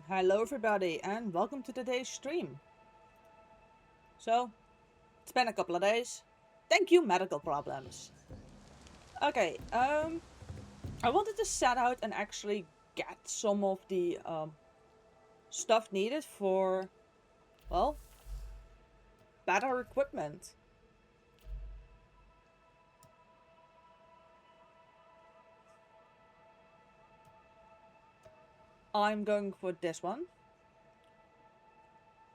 Hello everybody and welcome to today's stream. So, it's been a couple of days. Thank you, medical problems. Okay, I wanted to set out and actually get some of the stuff needed for, well, better equipment. I'm going for this one.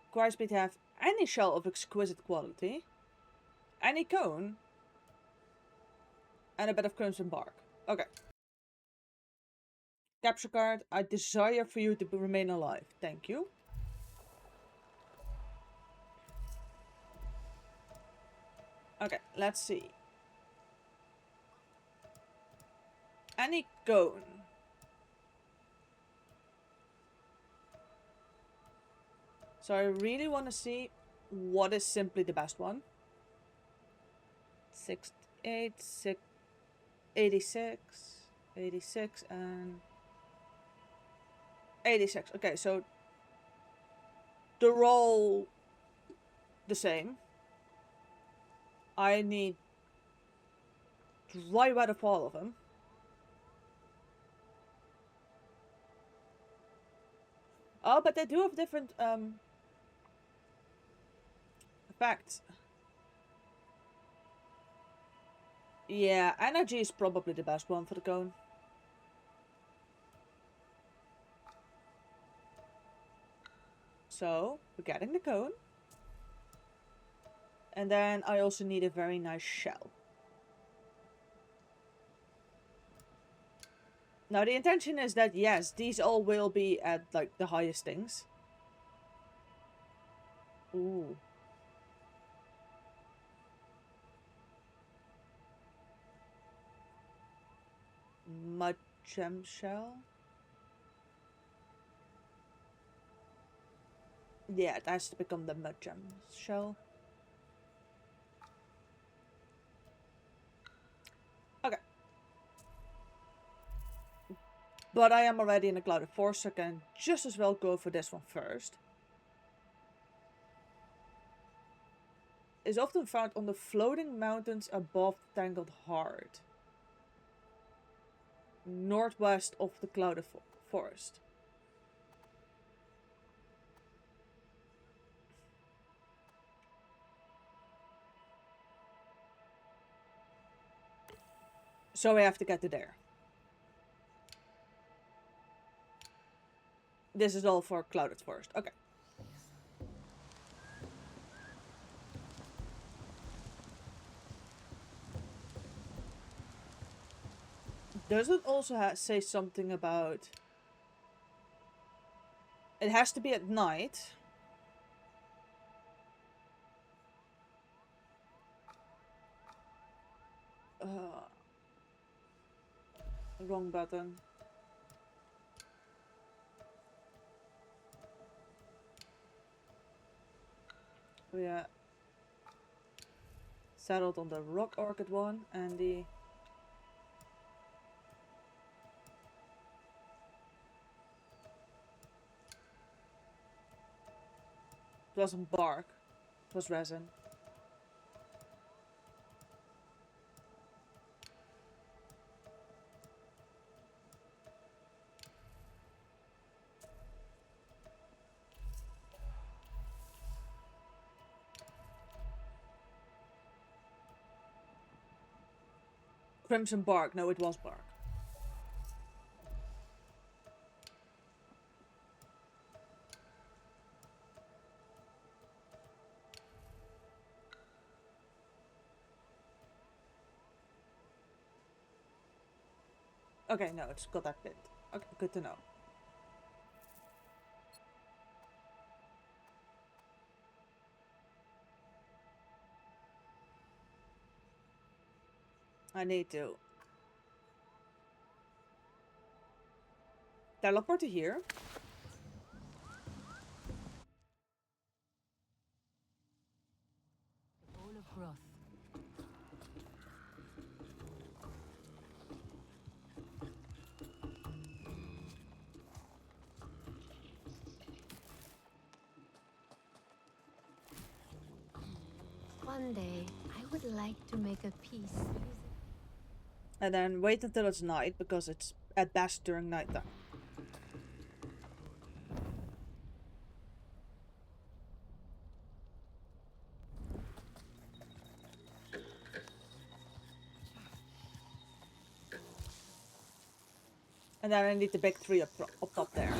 Requires me to have any shell of exquisite quality, any cone, and a bit of crimson bark. Okay. Capture card. I desire for you to remain alive. Thank you. Okay, let's see. Any cone. So I really want to see what is simply the best one. 86, 86, and 86. Okay, so they're all the same. I need dry weather for all of them. Oh, but they do have different effects. Yeah, energy is probably the best one for the cone. So, we're getting the cone. And then I also need a very nice shell. Now the intention is that, yes, these all will be at, like, the highest things. Ooh. Mud gem shell? Yeah, it has to become the mud gem shell. Okay. But I am already in a clouded forest, so I can just as well go for this one first. Is often found on the floating mountains above the Tangled Heart, northwest of the clouded forest. So we have to get to there. This is all for clouded forest. Okay. Does it also say something about... It has to be at night. Wrong button. We settled on the rock orchid one and the... It wasn't bark, it was resin. Crimson bark, no, it was bark. Okay, no, it's got that bit. Okay, good to know. I need to teleport to here. All of Groth. One day, I would like to make a piece. And then wait until it's night, because it's at best during nighttime. And then I need the big tree up top there.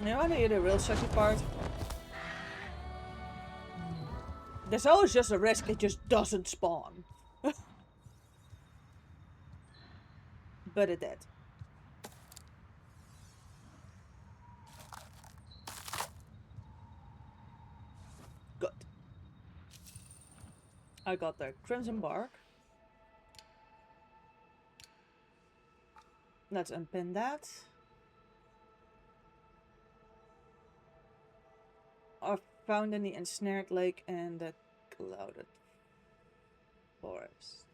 You wanna hear the real sexy part? There's always just a risk it just doesn't spawn. But it did. Good. I got the crimson bark. Let's unpin that. I found in the ensnared lake and the clouded forest.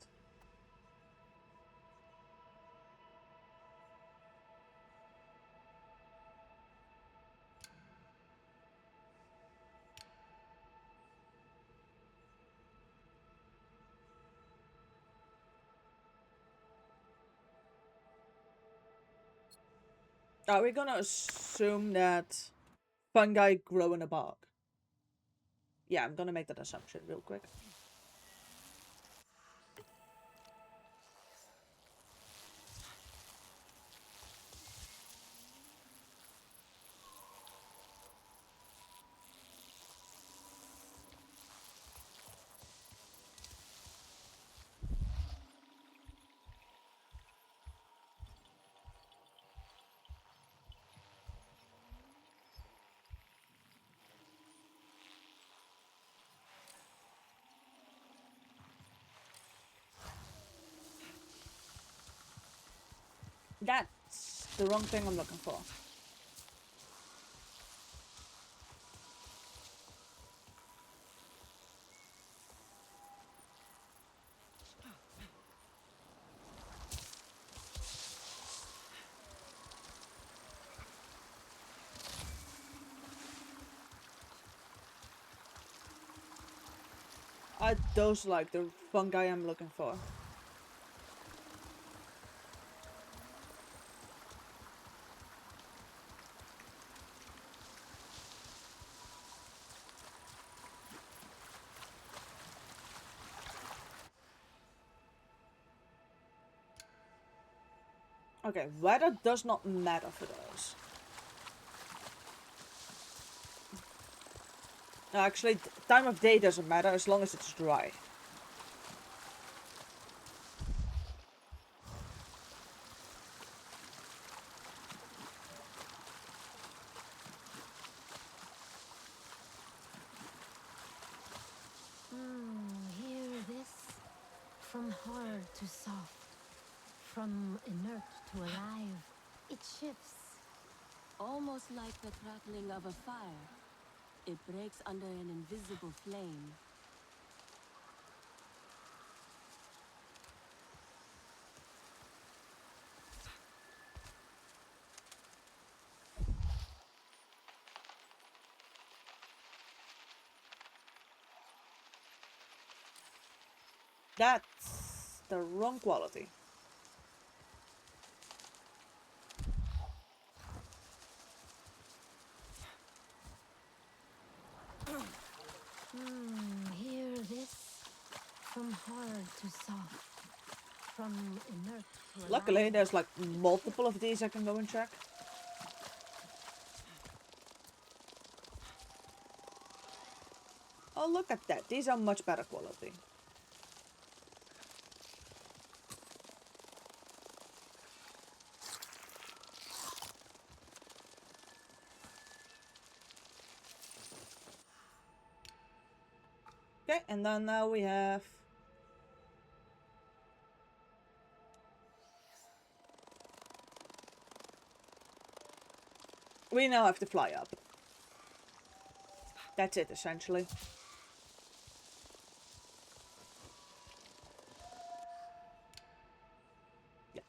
Are we gonna assume that fungi grow in a bog? Yeah, I'm gonna make that assumption real quick. That's the wrong thing I'm looking for. Those like the fungi I'm looking for. Okay, weather does not matter for those. No, actually, time of day doesn't matter as long as it's dry. Hear this? From hard to soft, from inert to alive, it shifts. Almost like the crackling of a fire. It breaks under an invisible flame. That's the wrong quality. Hear this? From hard to soft, from inert to Luckily, alive. there's like multiple of these I can go and check. Oh, look at that. These are much better quality. Okay, and then now we have... We now have to fly up. That's it, essentially. Yeah.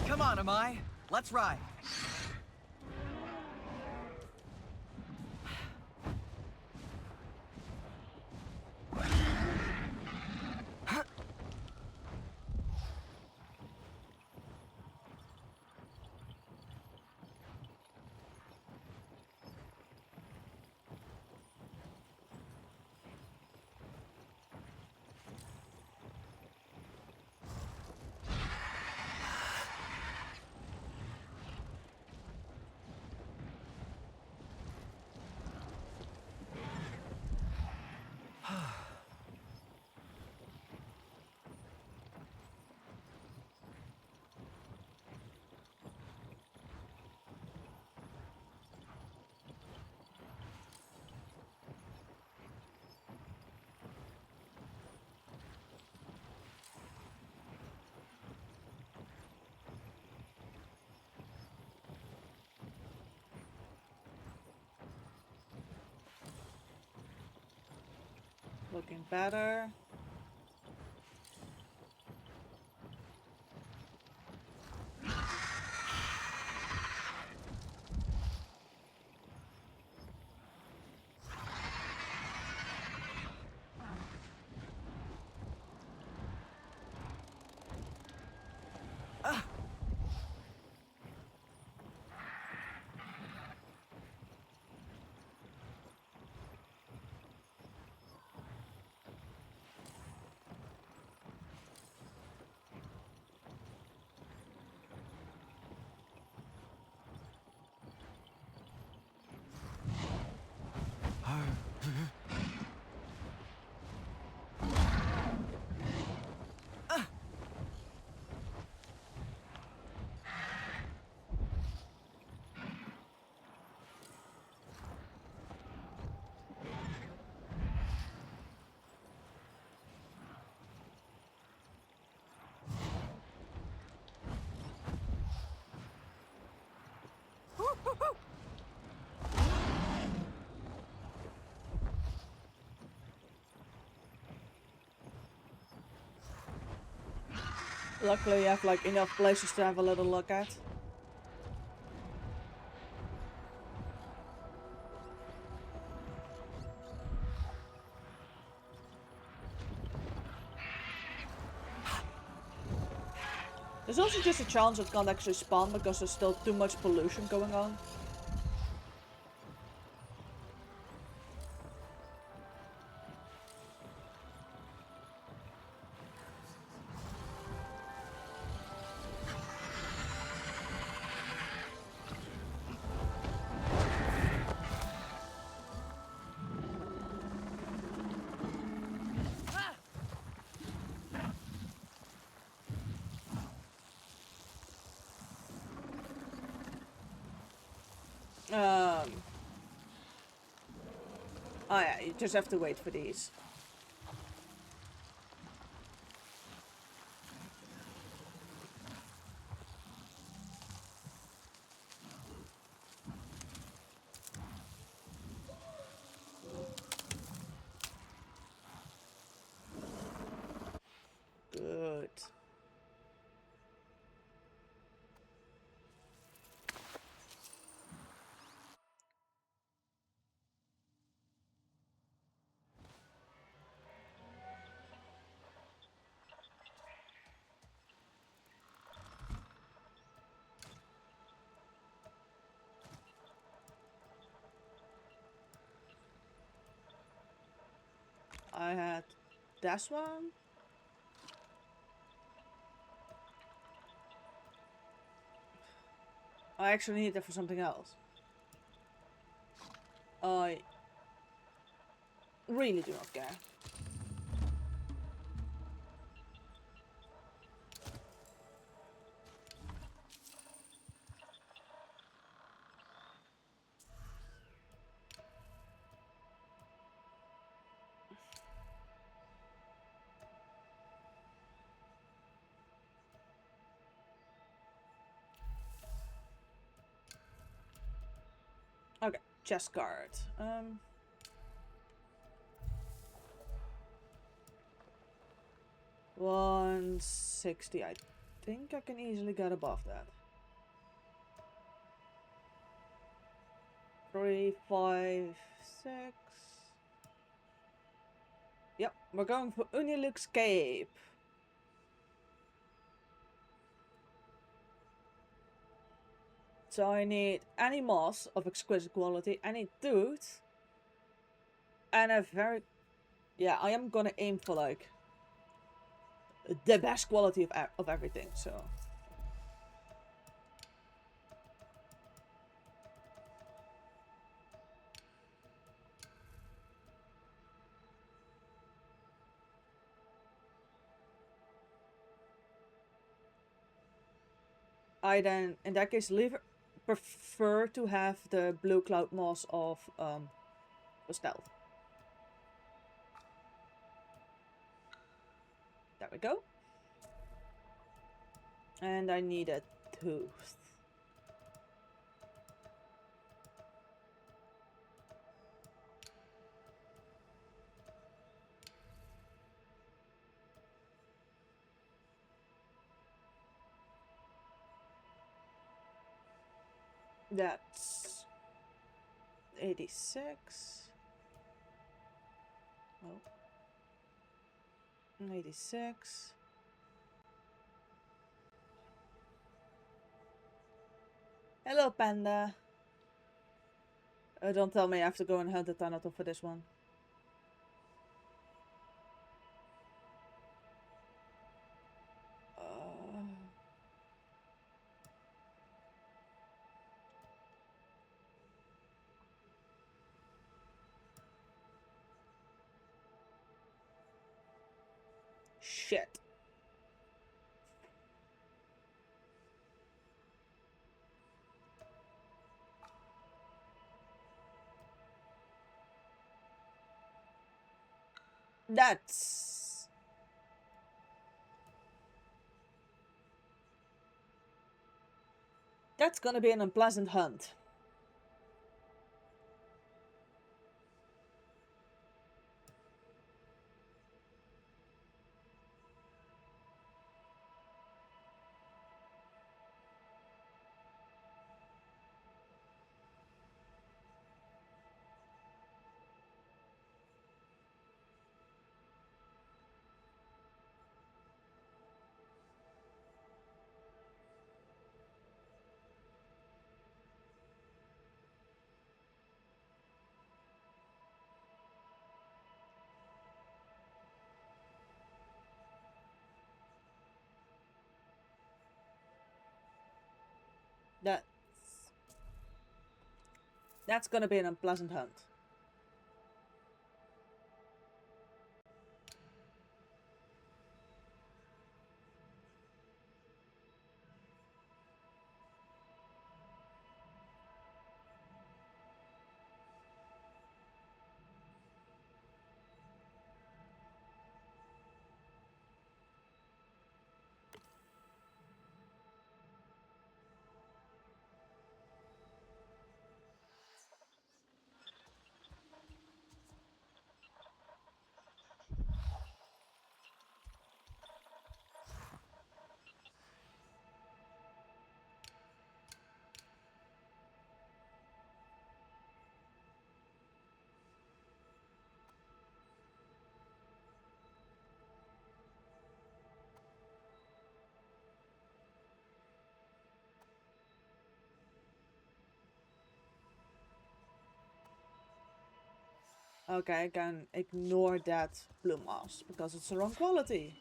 Come on, Amai. Let's ride. Looking better. Luckily you have like enough places to have a little look at. There's also just a chance it can't actually spawn because there's still too much pollution going on. Oh yeah, you just have to wait for these. Good. I had this one. I actually need that for something else. I really do not care. Okay, chest guard. 160. I think I can easily get above that. 3, 5, 6. Yep, we're going for Unilux Cape. So I need any moss of exquisite quality, any tooth, and a very... Yeah, I am gonna aim for like the best quality of everything, so... I then, in that case, prefer to have the blue cloud moss of for stealth. There we go. And I need a tooth. That's 86. Oh. 86. Hello, Panda. Don't tell me I have to go and hunt the Thanatos for this one. Shit. That's gonna be an unpleasant hunt. That's gonna be an unpleasant hunt. Okay, I can ignore that blue moss because it's the wrong quality.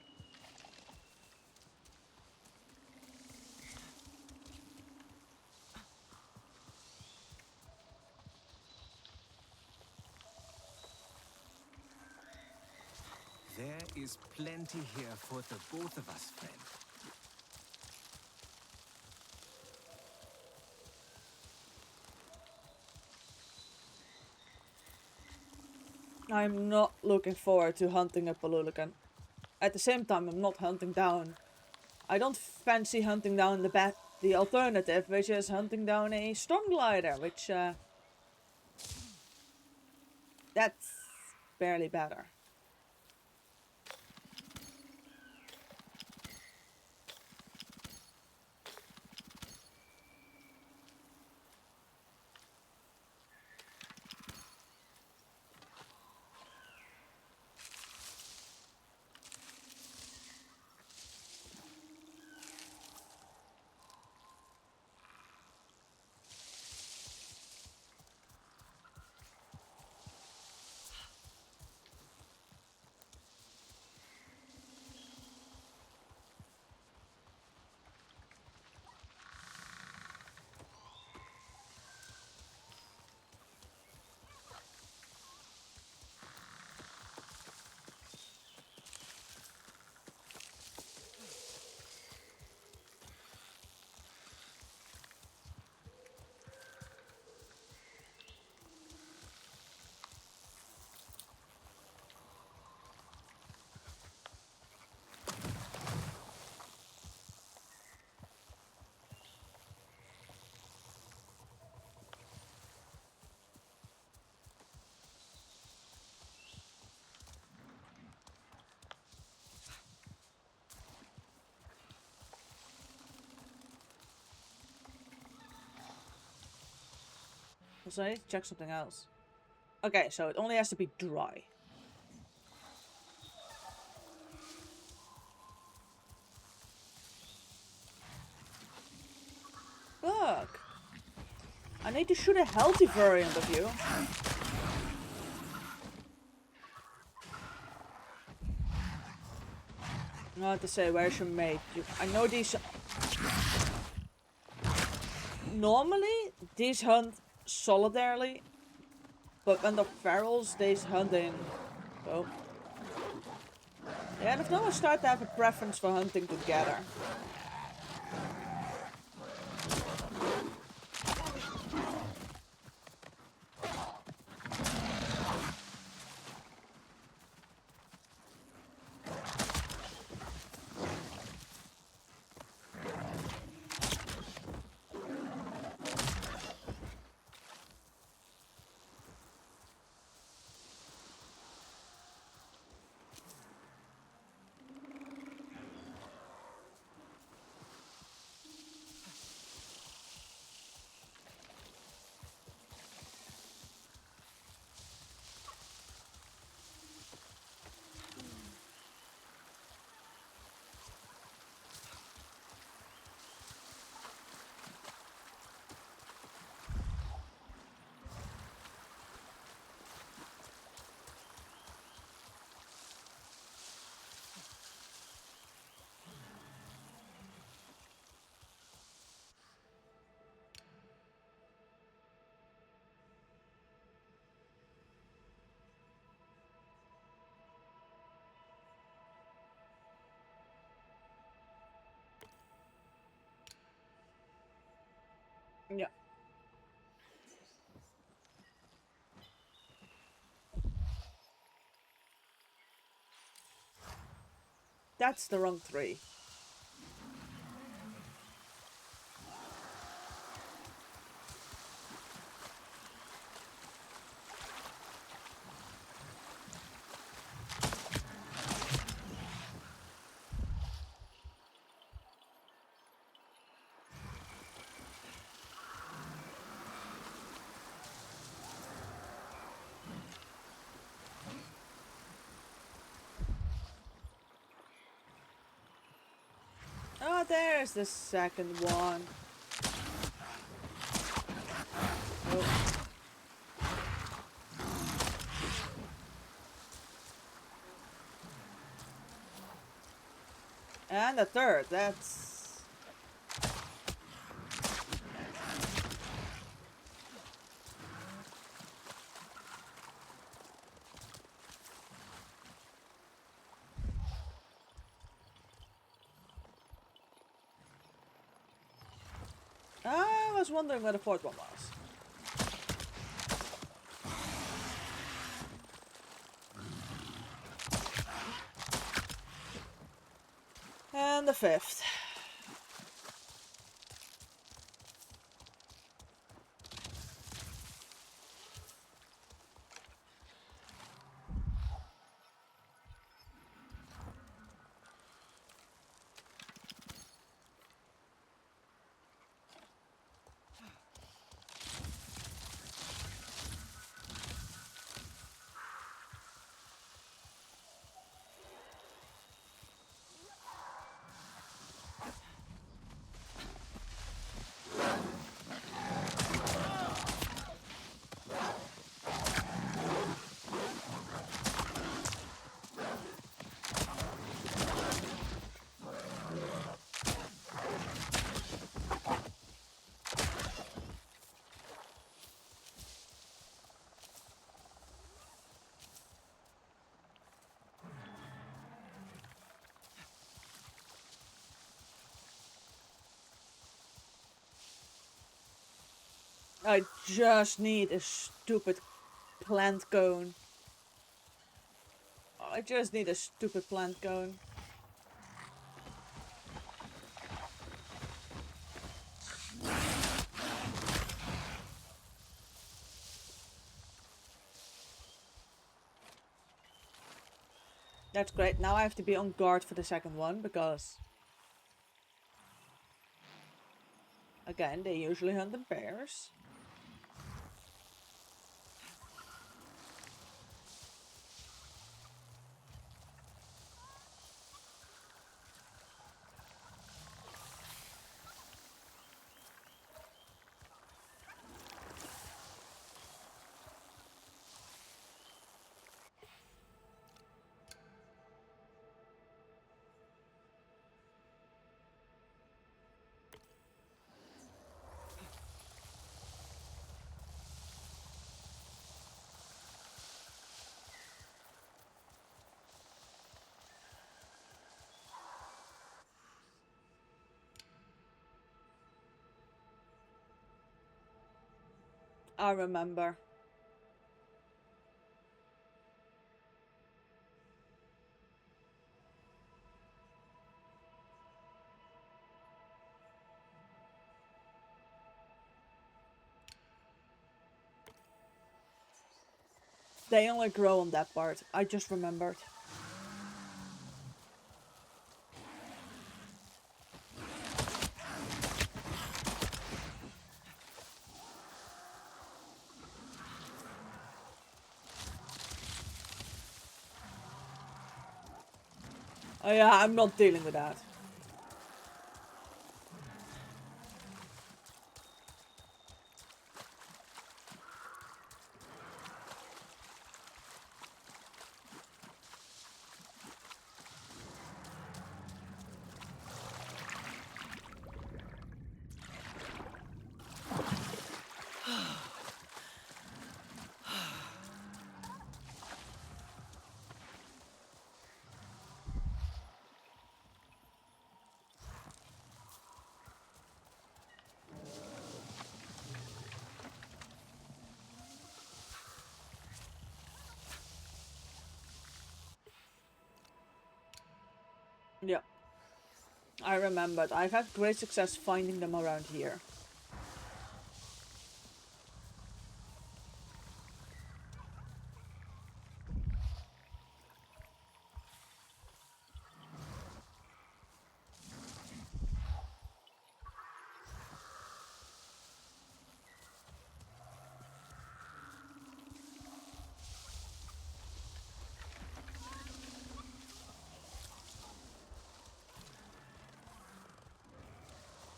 There is plenty here for the both of us, friend. I'm not looking forward to hunting a Palulukan. At the same time, I'm not hunting down. I don't fancy hunting down the alternative, which is hunting down a storm glider, which That's barely better. So I need to check something else. Okay, so it only has to be dry. Look! I need to shoot a healthy variant of you. Not to say where's your mate. I know these. Normally, these hunt solitarily, but when they're ferals, they hunt in. Oh. Yeah, and if no one start to have a preference for hunting together. Yeah. That's the wrong 3. Oh, there's the second one. Oh. And the third, that's... I was wondering where the fourth one was. And the fifth. I just need a stupid plant cone. I just need a stupid plant cone. That's great. Now I have to be on guard for the second one because, again, they usually hunt in pairs. I remember. They only grow on that part. I just remembered. Oh yeah, I'm not dealing with that. Yeah. I remembered. I've had great success finding them around here.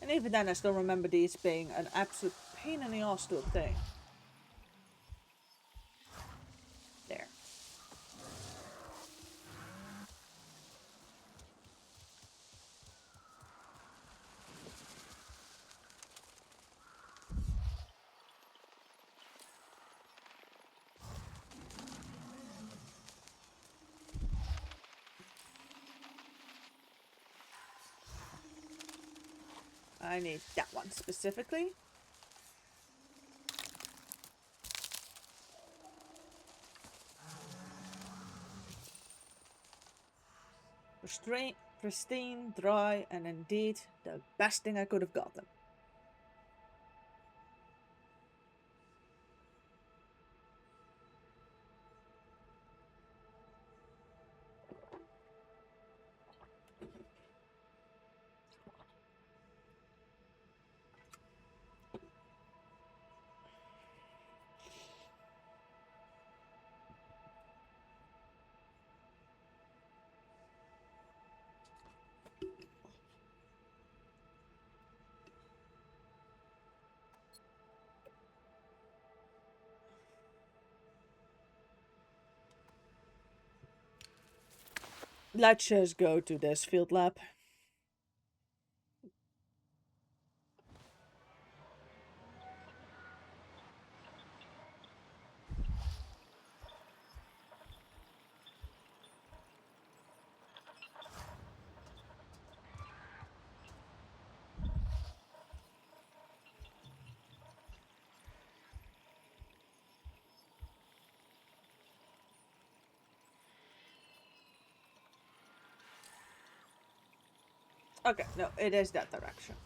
And even then I still remember these being an absolute pain in the ass to obtain. There. I need that one specifically. Pristine, dry, and indeed the best thing I could have gotten. Let's just go to this field lab. Okay, no, it is that direction.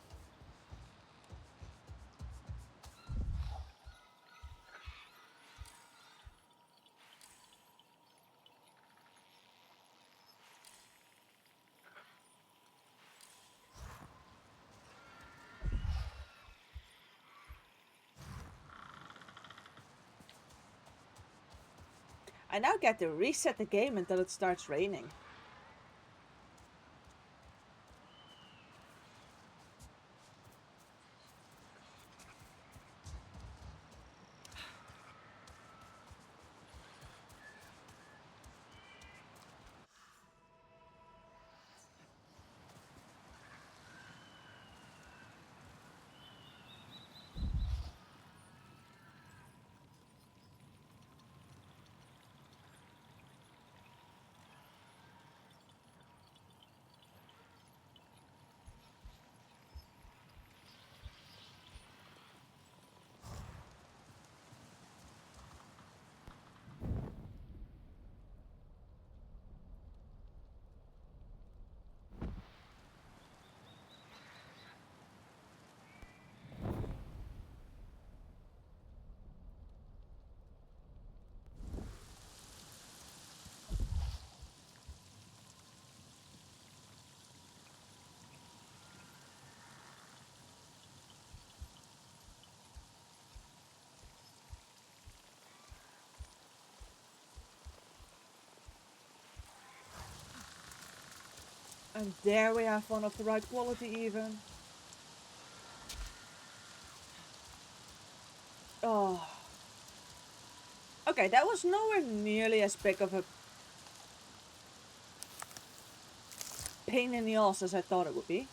I now get to reset the game until it starts raining. And there we have one of the right quality even. Oh. Okay, that was nowhere nearly as big of a pain in the ass as I thought it would be.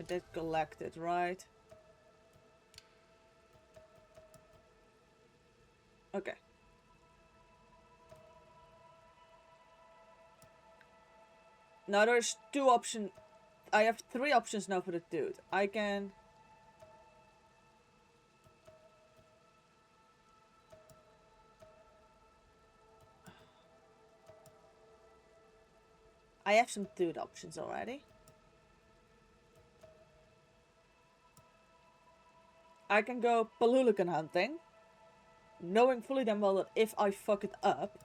I did collect it, right? Okay. Now there's two options. I have three options now for the dude. I can... I have some dude options already. I can go Palulukan hunting, knowing fully damn well that if I fuck it up,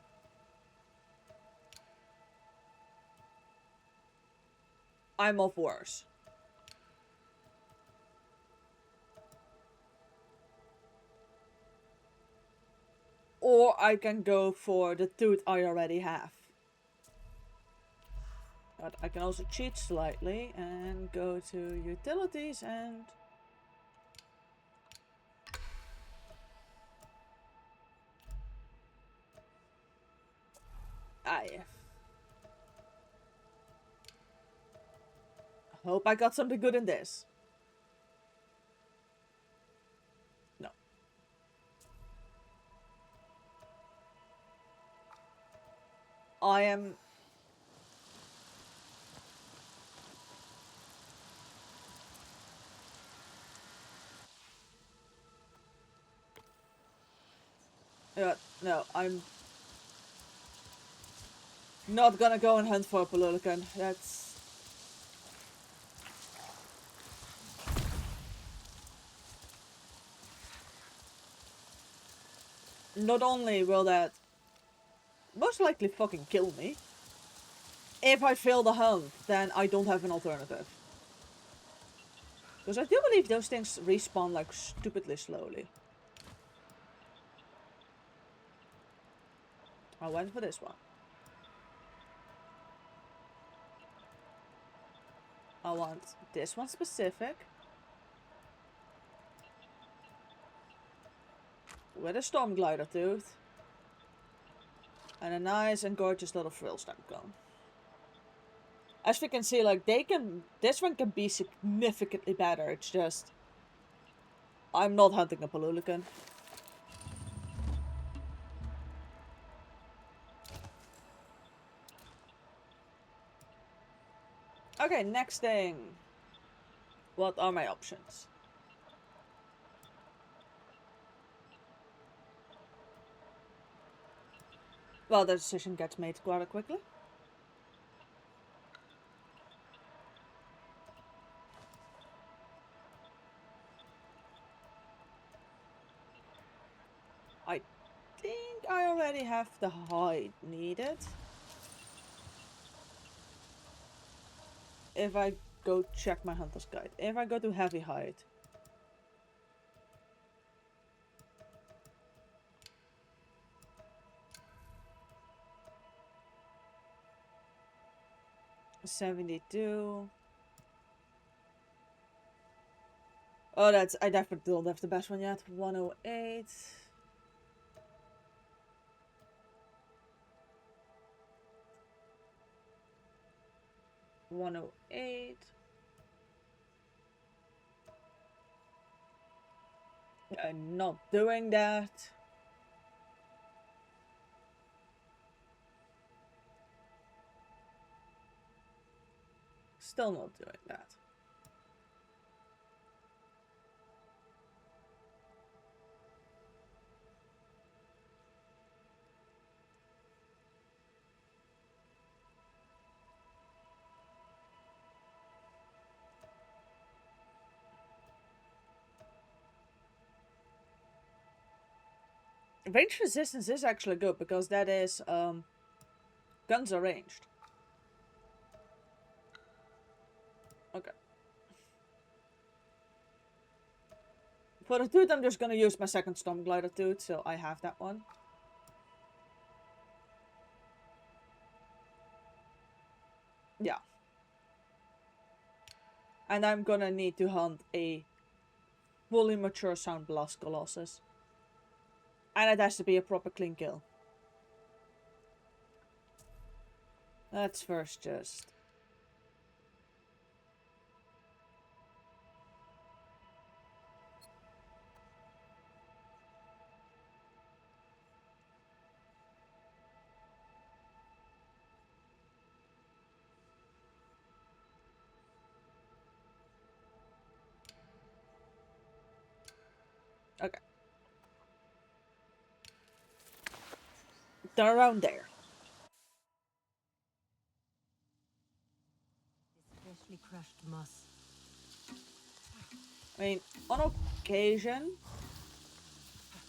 I'm off worse. Or I can go for the dude I already have. But I can also cheat slightly and go to utilities and... I hope I got something good in this. No. I am... no, I'm... not gonna go and hunt for a Palulukan. That's... Not only will that most likely fucking kill me, if I fail the hunt, then I don't have an alternative. Because I do believe those things respawn like stupidly slowly. I went for this one. I want this one specific. With a storm glider tooth. And a nice and gorgeous little frill stamp cone. As we can see, like, this one can be significantly better. It's just... I'm not hunting a Palulukan. Okay, next thing. What are my options? Well, the decision gets made quite quickly. I think I already have the hide needed. If I go check my hunter's guide. If I go to heavy hide. $72. Oh, that's, I definitely don't have the best one yet. 108. $108. I'm not doing that. Still not doing that. Range resistance is actually good because that is guns are ranged. Okay. For the tooth, I'm just gonna use my second Storm Glider tooth, so I have that one. Yeah. And I'm gonna need to hunt a fully mature Sound Blast Colossus. And it has to be a proper clean kill. Let's first just... Okay. They're around there. Freshly crushed moss. I mean, on occasion,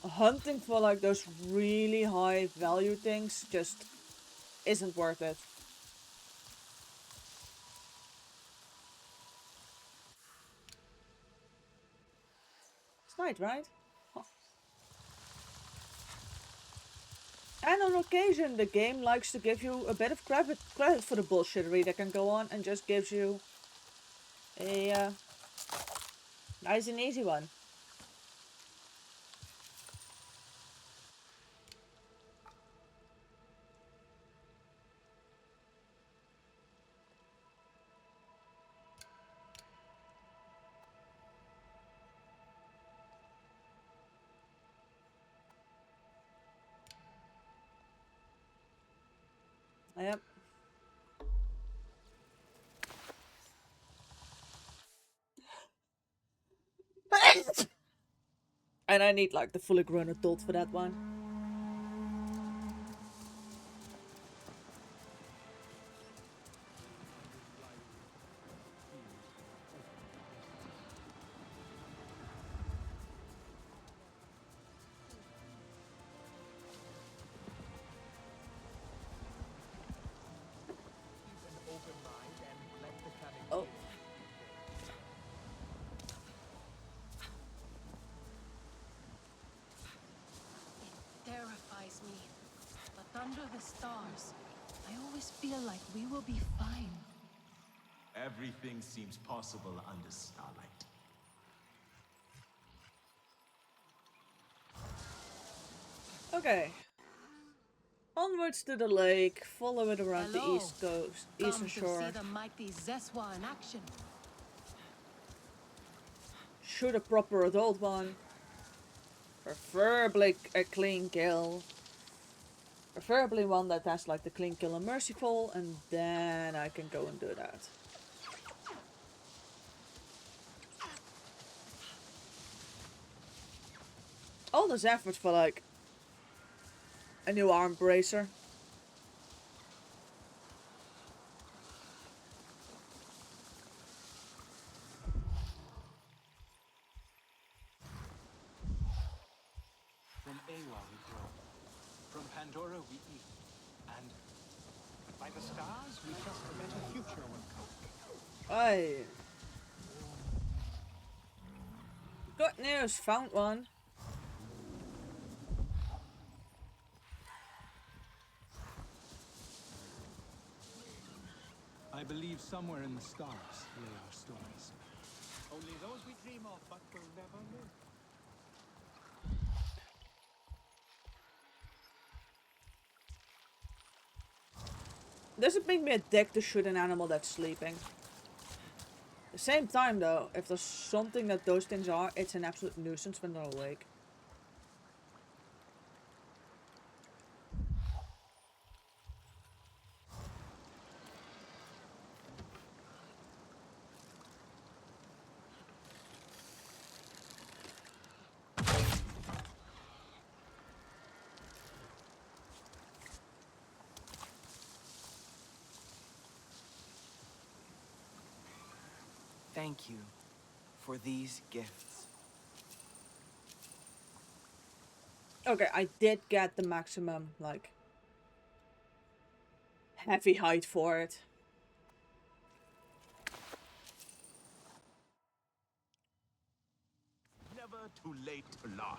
hunting for like those really high value things just isn't worth it. It's night, right? Huh. And on occasion, the game likes to give you a bit of credit for the bullshittery that can go on and just gives you a nice and easy one. Yep. And I need like the fully grown adult for that one. Oh. Terrifies me. But under the stars, I always feel like we will be fine. Everything seems possible under starlight. Okay. Onwards to the lake, follow it around the Hello. east coast, Come eastern to shore. see the mighty Zeswa in action. Shoot a proper adult one. Preferably a clean kill. Preferably one that has like the clean kill and merciful, and then I can go and do that. All this effort for like a new arm bracer. stay while we grow. From Pandora we eat, and by the stars we trust a better future will come. Aye. Good news, found one. I believe somewhere in the stars lay our stories. Only those we dream of but will never live. Does it make me a dick to shoot an animal that's sleeping? At the same time though, if there's something that those things are, it's an absolute nuisance when they're awake. Thank you for these gifts. Okay, I did get the maximum, like, heavy height for it. Never too late to laugh.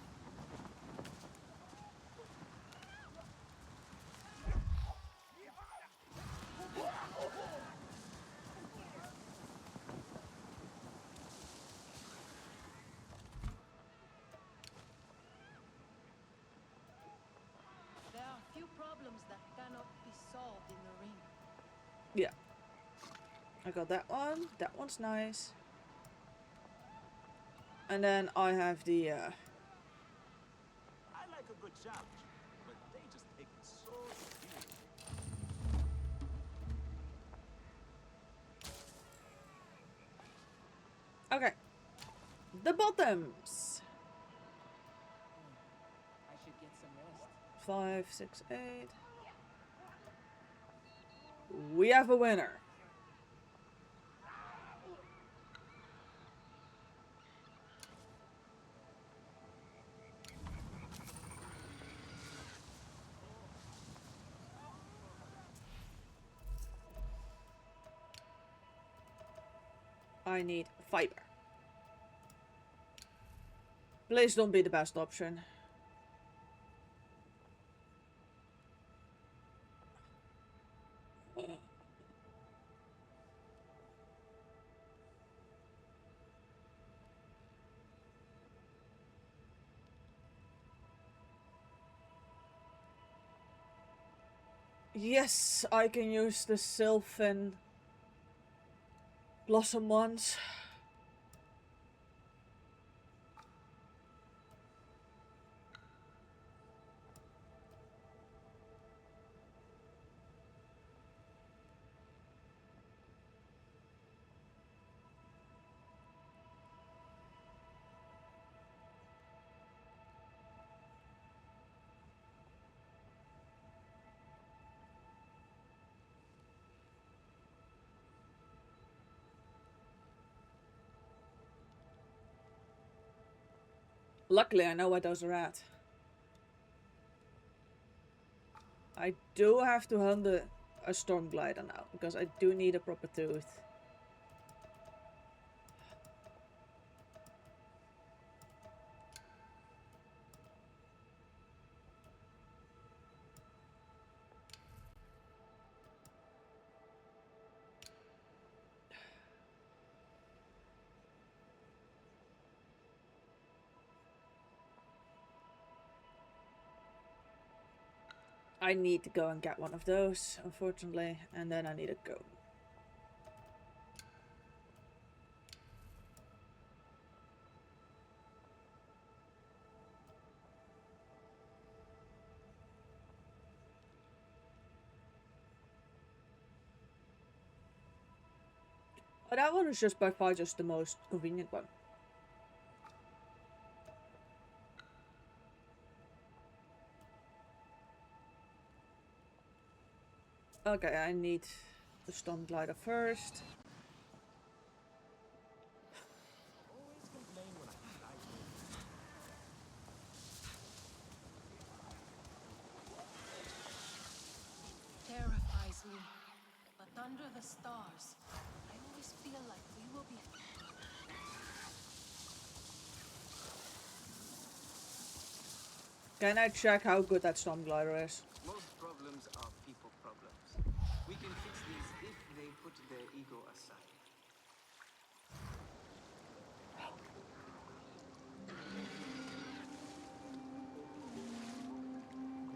There are few problems that cannot be solved in the ring. Yeah. I got that one. That one's nice. And then I have the, I like a good challenge, but they just take it so seriously. okay. The bottoms. I should get some rest. 5, 6, 8. We have a winner. I need fiber. Please don't be the best option. Yes, I can use the Sylphin Blossom ones. Luckily, I know where those are at. I do have to hunt a storm glider now, because I do need a proper tooth. I need to go and get one of those, unfortunately, and then I need to go. Oh, that one is just by far just the most convenient one. Okay, I need the storm glider first. Always complain when I try to. Under the stars. I always feel like we will be. Can I check how good that storm glider is? Most problems are people problems. We can fix these if they put their ego aside.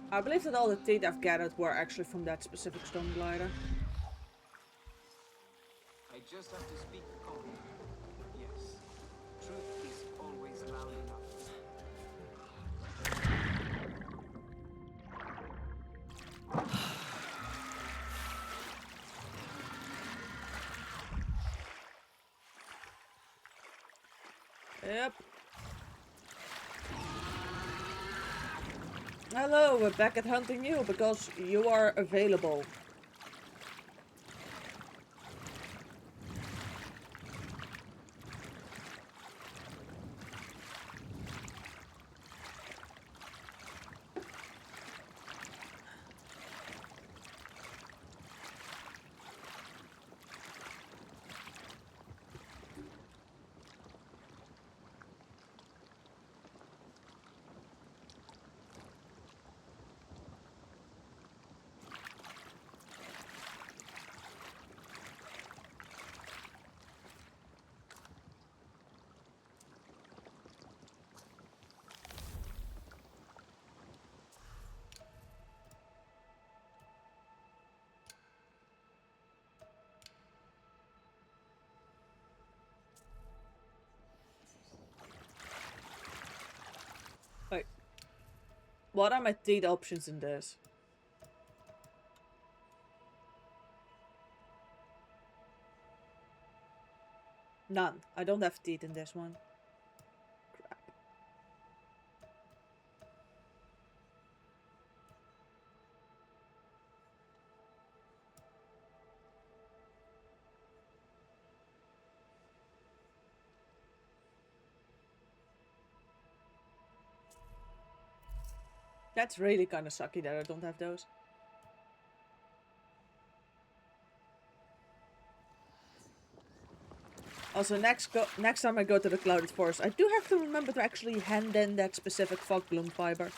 I believe that all the teeth I've gathered were actually from that specific storm glider. I just have to speak calmly. Yes, truth is always loud enough. Yep. Hello, we're back at hunting you because you are available. Wait. What are my teeth options in this? None. I don't have teeth in this one. Crap. That's really kind of sucky that I don't have those. Also, next time I go to the Clouded Forest, I do have to remember to actually hand in that specific fog bloom fiber.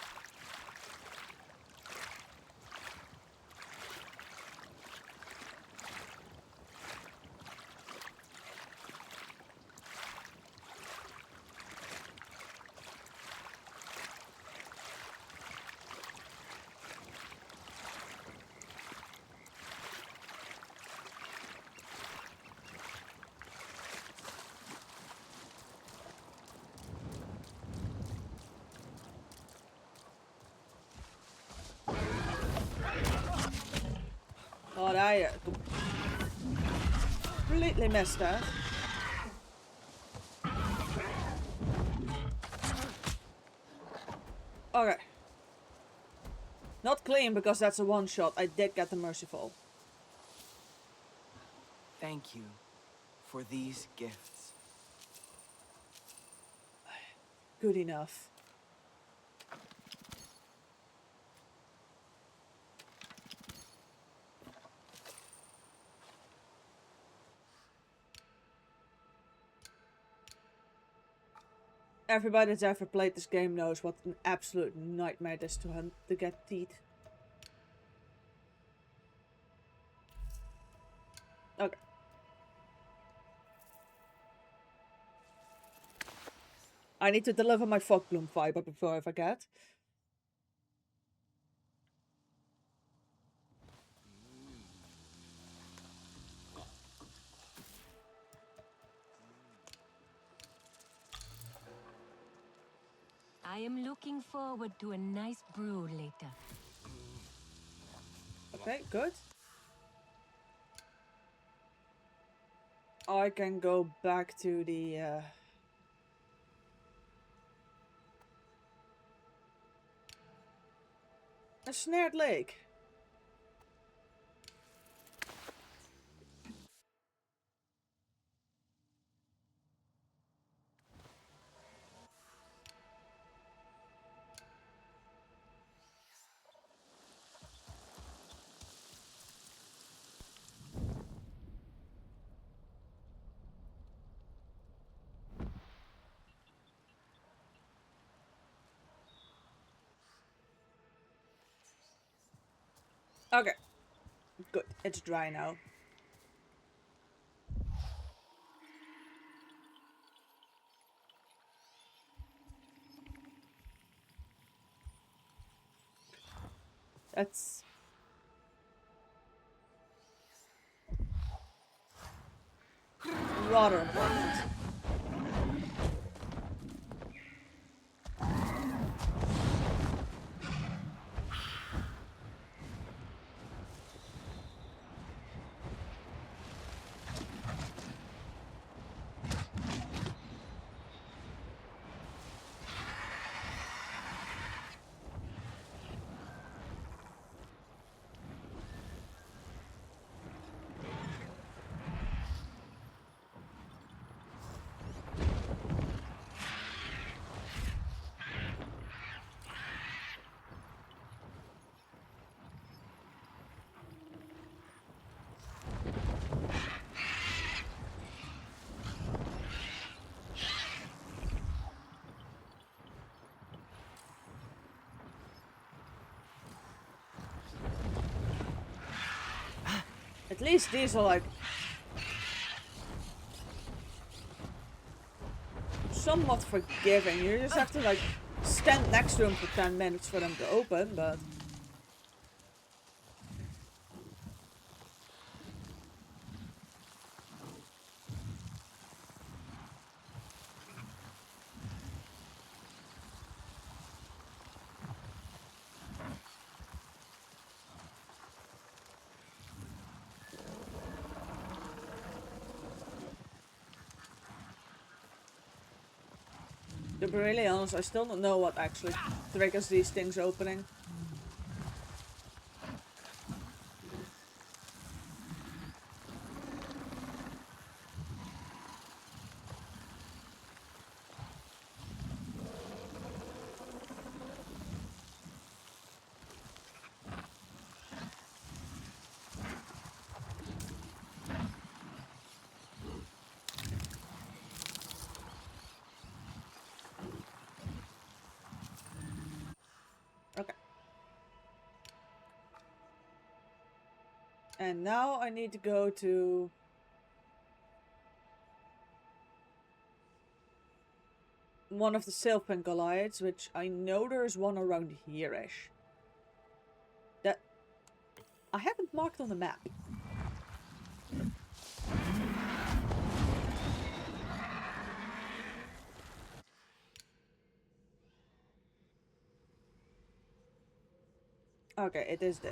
God, I completely missed that. Okay. Not clean because that's a one shot. I did get the merciful. Thank you for these gifts. Good enough. Everybody that's ever played this game knows what an absolute nightmare it is to hunt to get teeth. Okay. I need to deliver my fog bloom fiber before I forget. I am looking forward to a nice brew later. Okay, good. I can go back to the a snared lake. Okay. Good. It's dry now. That's rather important. At least these are like somewhat forgiving. You just have to like stand next to them for 10 minutes for them to open, but to be really honest, I still don't know what actually triggers these things opening. Okay. And now I need to go to one of the Sylvan Goliaths, which I know there's one around here-ish. That I haven't marked on the map. Okay, it is day.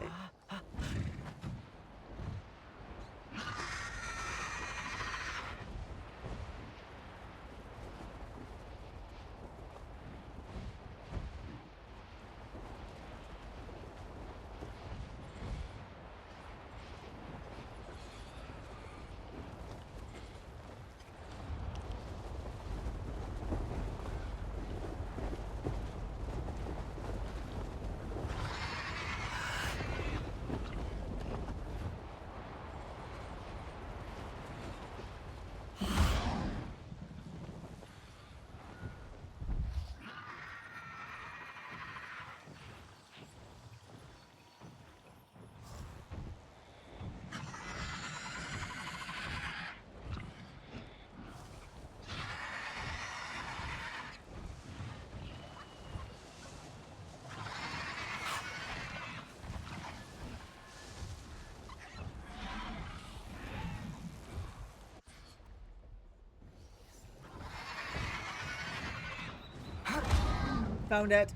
Found it.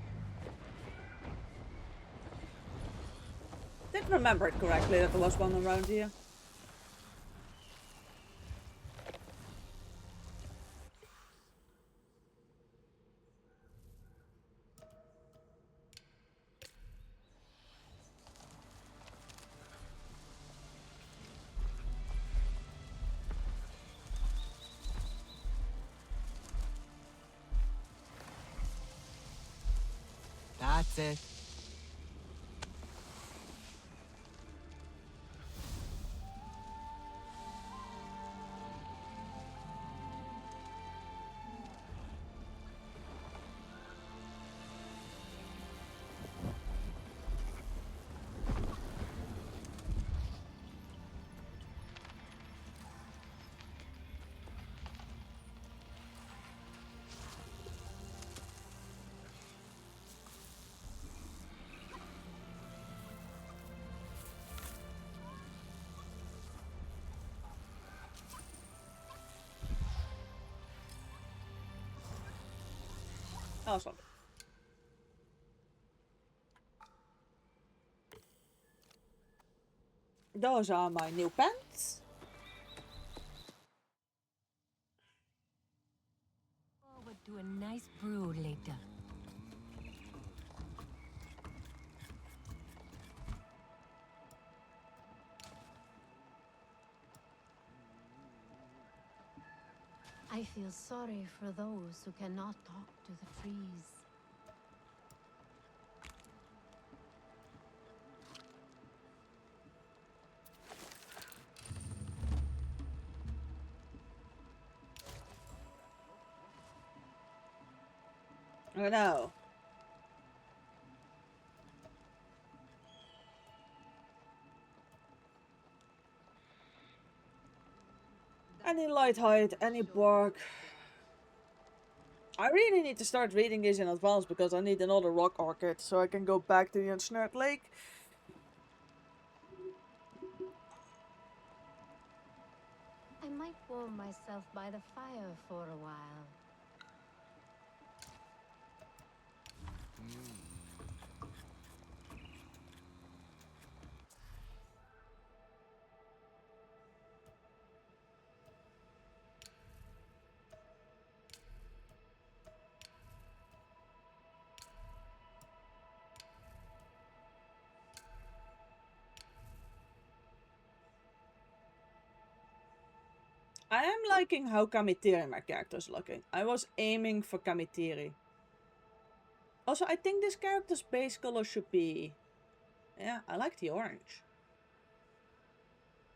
Didn't remember it correctly that there was one around here. That's it. Awesome. Those are my new pants. Forward to a nice brew later. I feel sorry for those who cannot talk to the trees. Oh no. Any light height, any bark. I really need to start reading this in advance because I need another rock orchid so I can go back to the Ensnared Lake. I might warm myself by the fire for a while. I am liking how Kamitiri my character is looking. I was aiming for Kamitiri. Also, I think this character's base color should be... Yeah, I like the orange.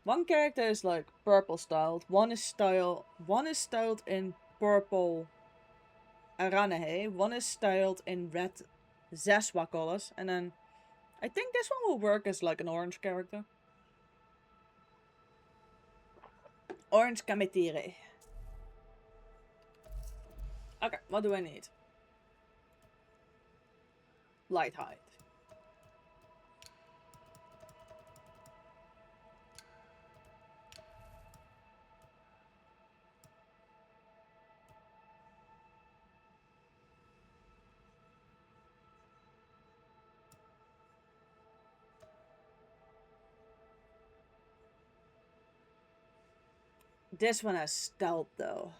One character is like purple styled, one is styled in purple Aranehe, one is styled in red Zeswa colors, and then I think this one will work as like an orange character. Orange Kamitiri. Okay, what do I need? Light height. This one has stealth though.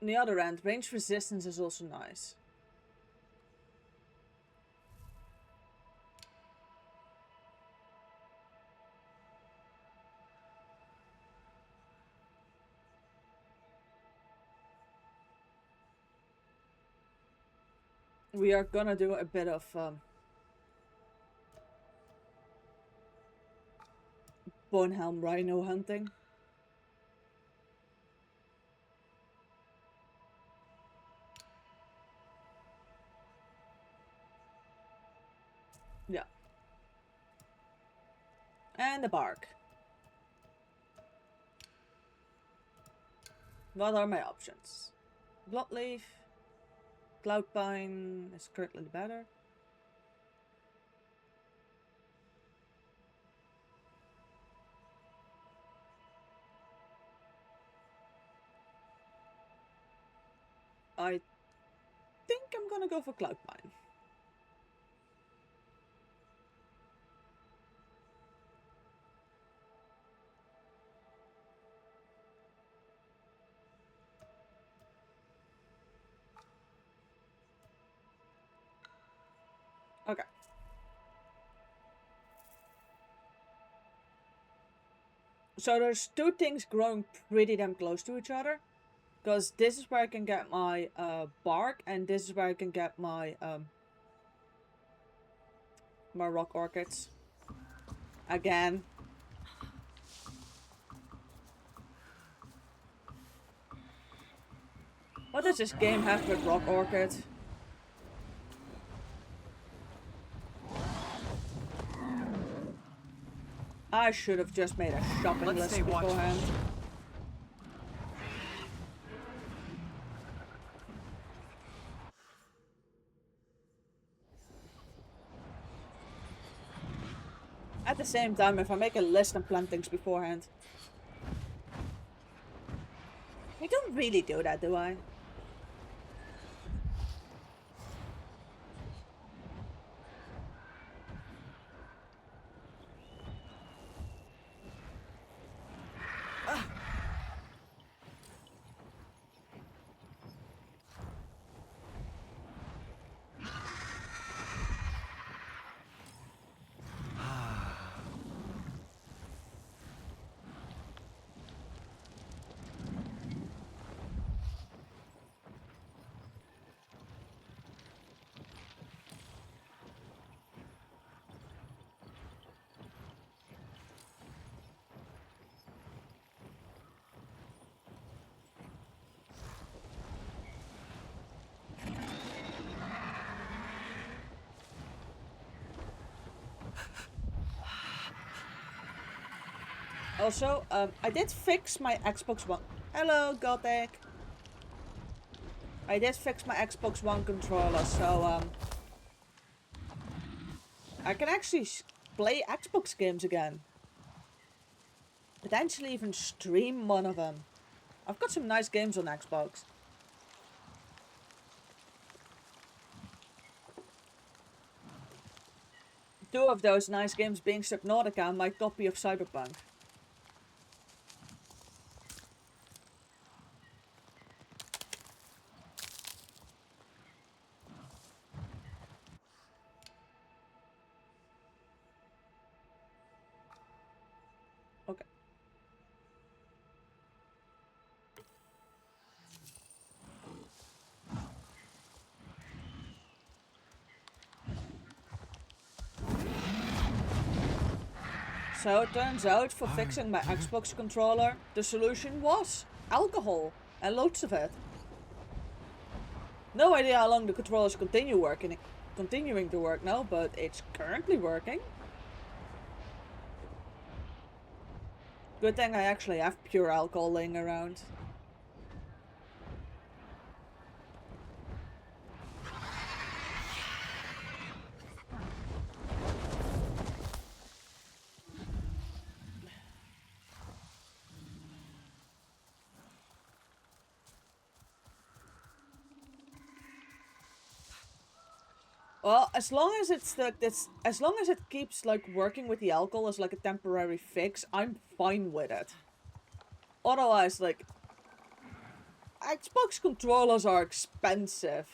On the other end, range resistance is also nice. We are gonna do a bit of Bonehelm rhino hunting. Yeah. And the bark. What are my options? Bloodleaf. Cloudpine is currently better. I think I'm gonna go for Cloudpine. Okay. So there's two things growing pretty damn close to each other. Because this is where I can get my bark, and this is where I can get my my rock orchids. Again. What does this game have with rock orchid? I should have just made a shopping list beforehand. At the same time, if I make a list and plan things beforehand. I don't really do that, do I? Also, I did fix my Xbox One. Hello, Gothic. I did fix my Xbox One controller, so I can actually play Xbox games again. Potentially even stream one of them. I've got some nice games on Xbox. Two of those nice games being Subnautica and my copy of Cyberpunk. Okay. So it turns out for fixing my Xbox controller, the solution was alcohol, and loads of it. No idea how long the controllers continuing to work now, but it's currently working. Good thing I actually have pure alcohol laying around. Well, as long as it's as long as it keeps like working with the alcohol as like a temporary fix, I'm fine with it. Otherwise, like, Xbox controllers are expensive.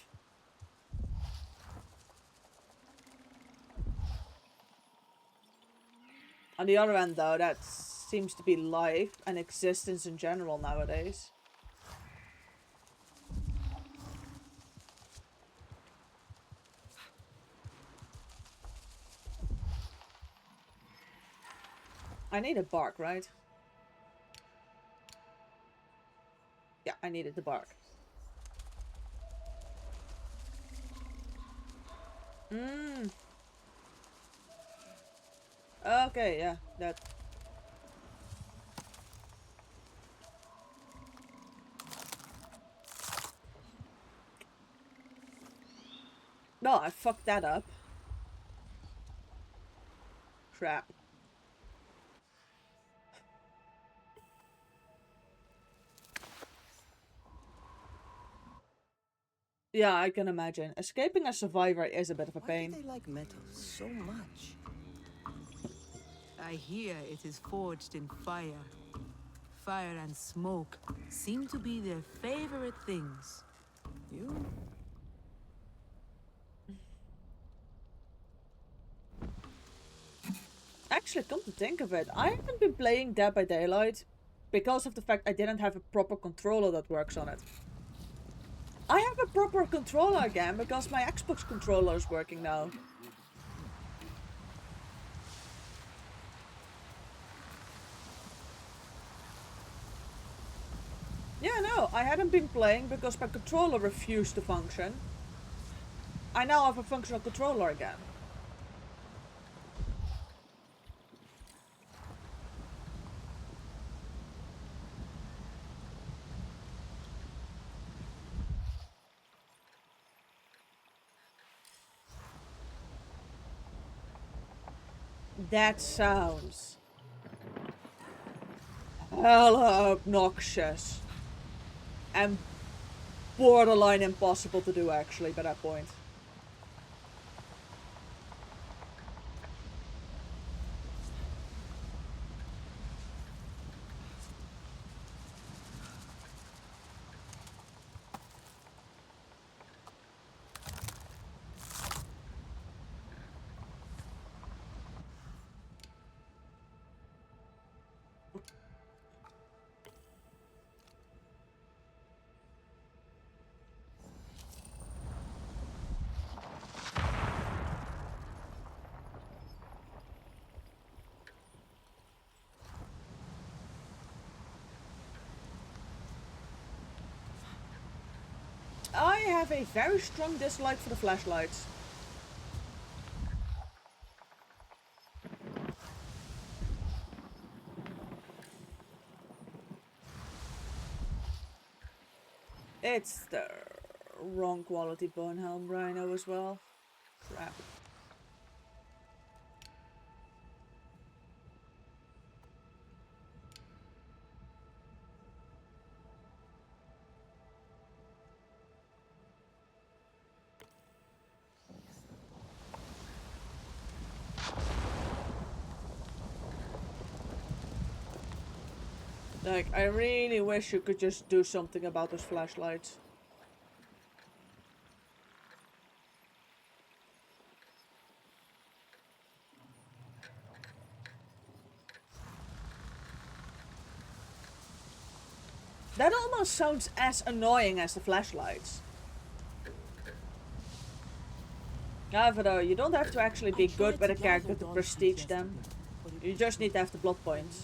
On the other hand, though, that seems to be life and existence in general nowadays. I need a bark, right? Yeah, I needed the bark. Okay, yeah, that. No, I fucked that up. Crap. Yeah, I can imagine. Escaping a survivor is a bit of a Why pain. do they like metal so much? I hear it is forged in fire. Fire and smoke seem to be their favorite things. You? Actually, come to think of it, I haven't been playing Dead by Daylight because of the fact I didn't have a proper controller that works on it. I have a proper controller again because my Xbox controller is working now. Yeah, no, I hadn't been playing because my controller refused to function. I now have a functional controller again. That sounds hella obnoxious. And borderline impossible to do actually by that point. I have a very strong dislike for the flashlights. It's the wrong quality bone helm rhino as well. Crap. Like, I really wish you could just do something about those flashlights. That almost sounds as annoying as the flashlights. However though, you don't have to actually be good with a character to prestige them. You just need to have the blood points.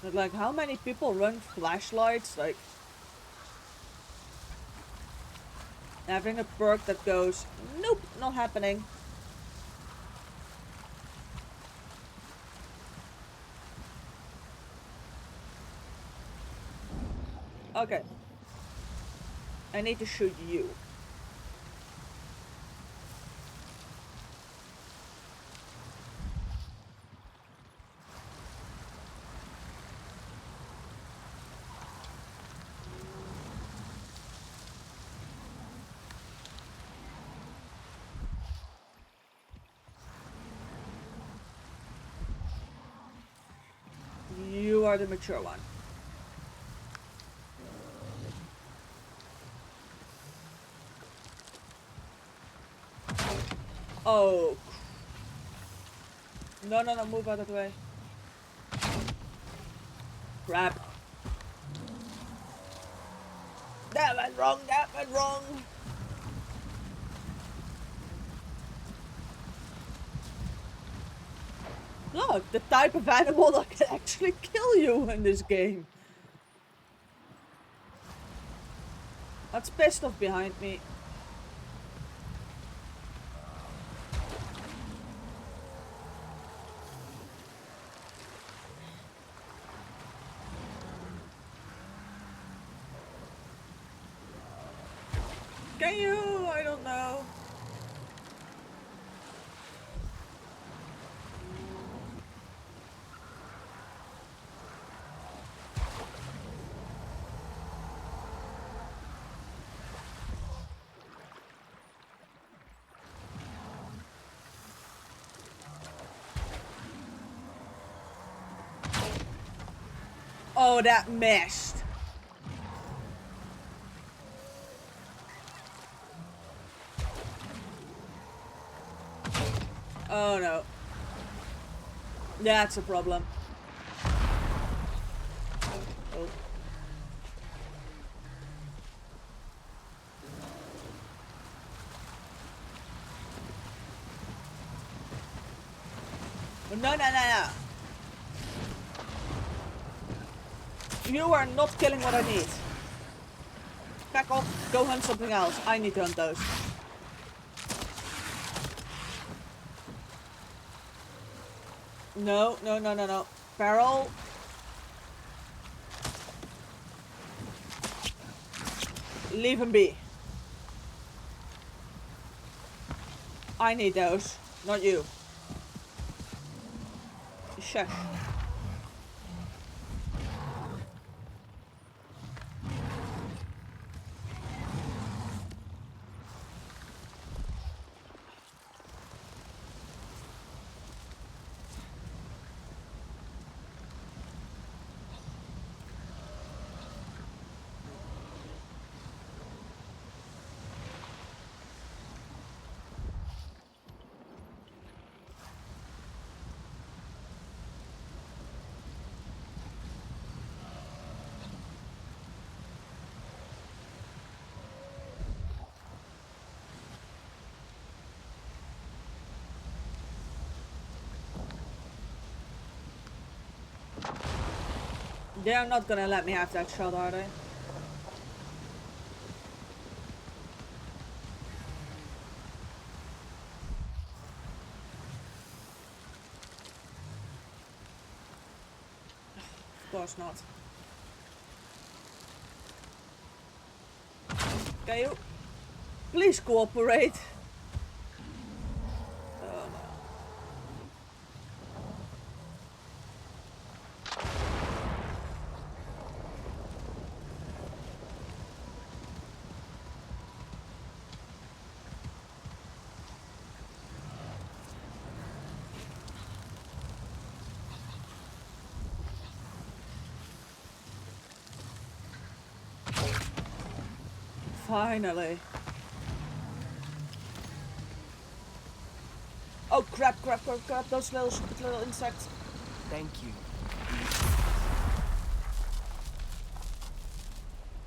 But like, how many people run flashlights? Like, having a perk that goes, nope, not happening. Okay. I need to shoot you. You are the mature one. Oh. No, no, no, move out of the way. Crap. That went wrong, that went wrong. Look, the type of animal that can actually kill you in this game. That's pissed off behind me. Can you? I don't know. Oh, that missed. Oh no. That's a problem. Oh. No, no, no, no. You are not killing what I need. Back off. Go hunt something else. I need to hunt those. No, no, no, no, no. Barrel. Leave him be. I need those, not you. Shush. They're not gonna let me have that shot, are they? Of course not. Can you please cooperate? Oh no. Finally. Oh crap, crap, crap, crap, those little stupid little insects. Thank you.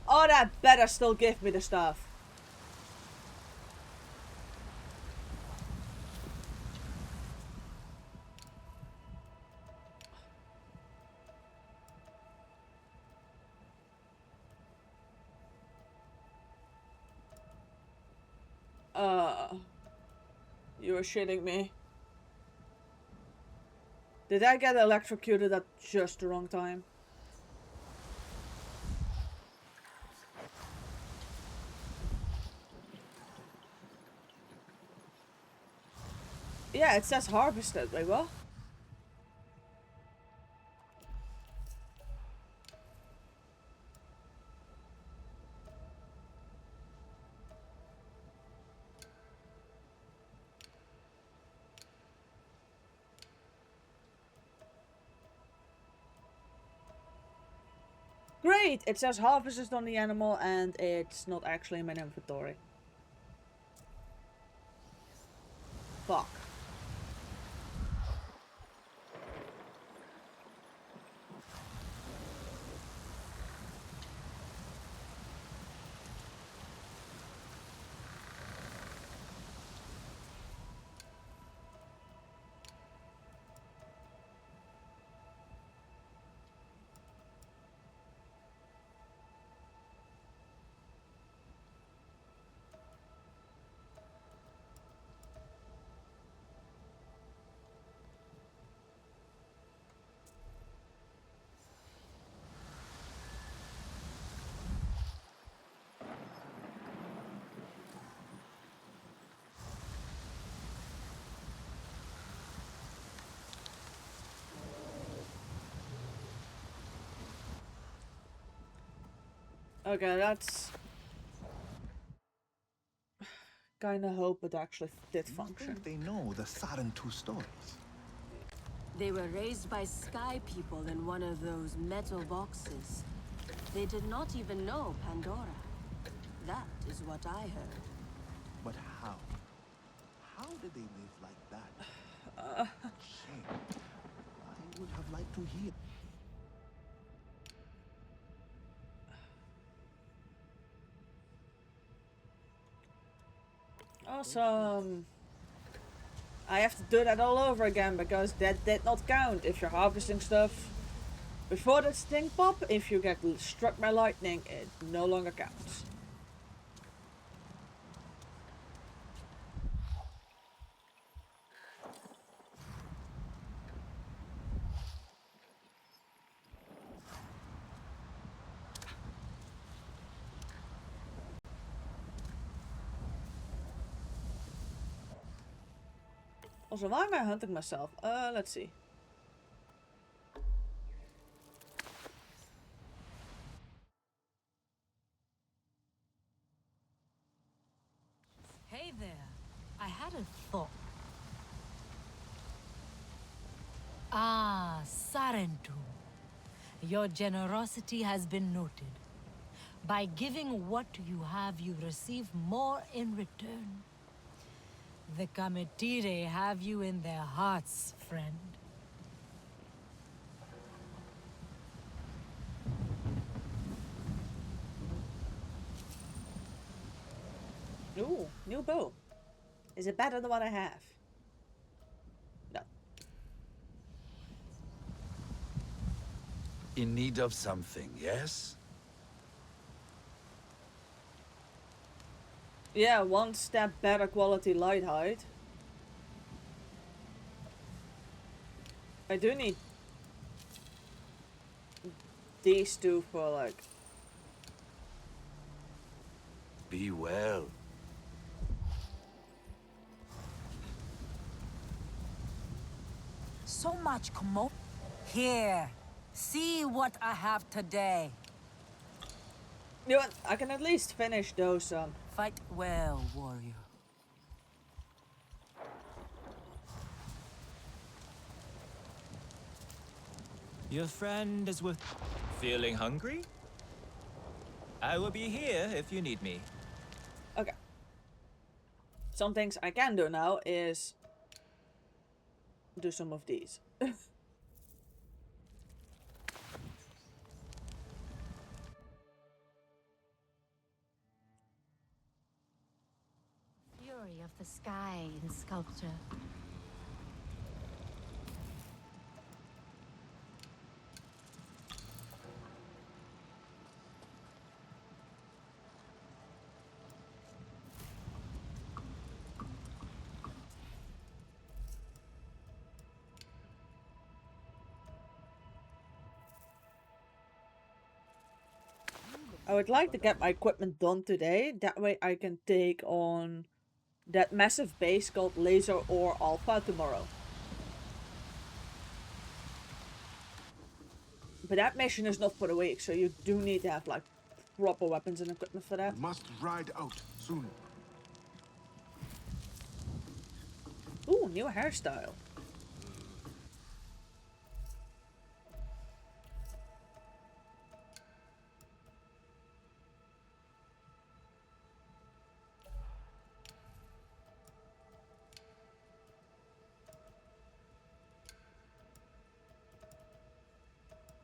Oh, that better still give me the stuff. You were shitting me. Did I get electrocuted at just the wrong time? Yeah, it says harvested, wait, what? Great! It says harvested on the animal and it's not actually in my inventory. Fuck. Okay, that's kinda hope it actually did You function. think they know the Saran two stories? They were raised by sky people in one of those metal boxes. They did not even know Pandora. That is what I heard. But how? How did they live like that? Shame. I would have liked to hear. Awesome. I have to do that all over again because that did not count. If you're harvesting stuff before that stink pop, if you get struck by lightning, it no longer counts. Also, why am I hunting myself? Let's see. Hey there. I had a thought. Ah, Sarentu. Your generosity has been noted. By giving what you have, you receive more in return. The Kametire have you in their hearts, friend. Ooh, new bow. Is it better than what I have? No. In need of something, yes? Yeah, one step better quality light height. I do need these two for like... Be well. So much commo. Here, see what I have today. You know what? I can at least finish those, Fight well, warrior. Your friend is with... Feeling hungry? I will be here if you need me. Okay. Some things I can do now is do some of these. Fury of the sky in sculpture. I would like to get my equipment done today. That way I can take on that massive base called Laser or Alpha tomorrow. But that mission is not for the week, so you do need to have like proper weapons and equipment for that. We must ride out soon. Ooh, new hairstyle.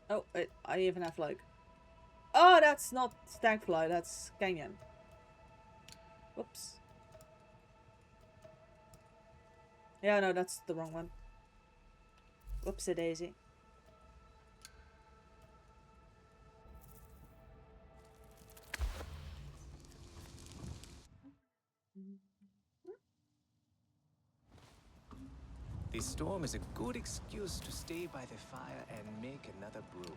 Oh, I even have like... Oh, that's not Stagfly, that's Canyon. Whoops. Yeah, no, that's the wrong one. Whoopsie daisy. The storm is a good excuse to stay by the fire and make another brew.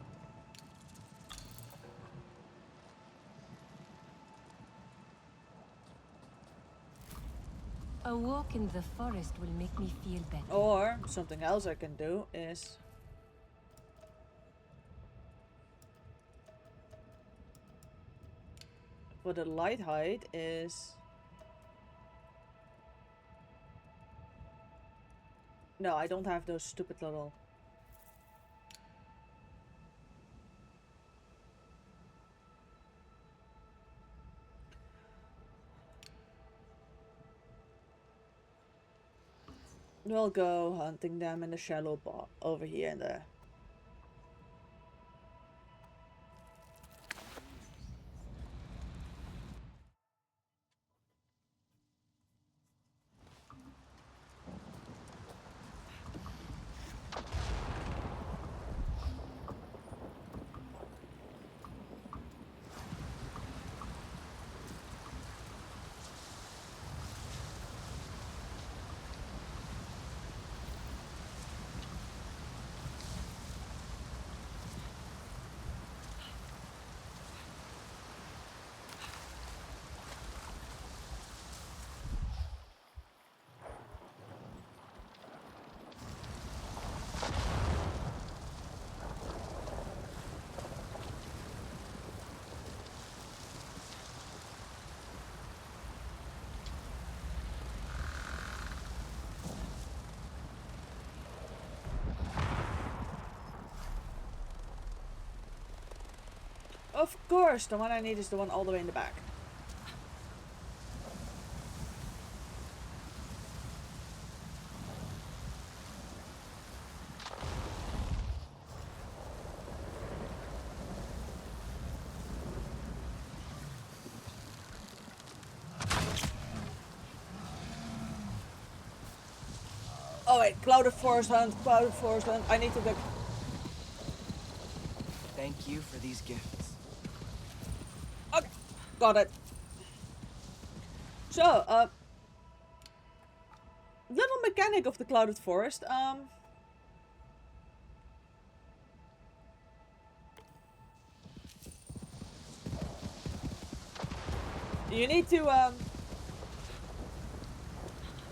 A walk in the forest will make me feel better. Or something else I can do is... For the light height is... No, I don't have those stupid little... We'll go hunting them in the shallow bar over here and there. Of course, the one I need is the one all the way in the back. Oh wait, clouded forest hunt, clouded forest hunt. I need to go. Thank you for these gifts. Okay, got it. So, little mechanic of the clouded forest. You need to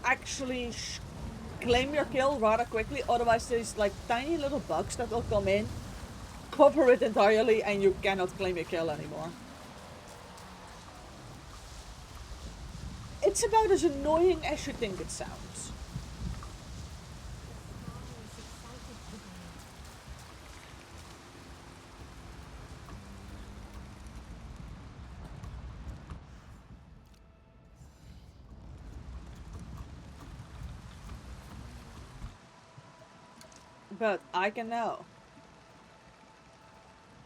actually claim your kill rather quickly, otherwise there's like tiny little bugs that will come in, cover it entirely, and you cannot claim your kill anymore. It's about as annoying as you think it sounds. But I can now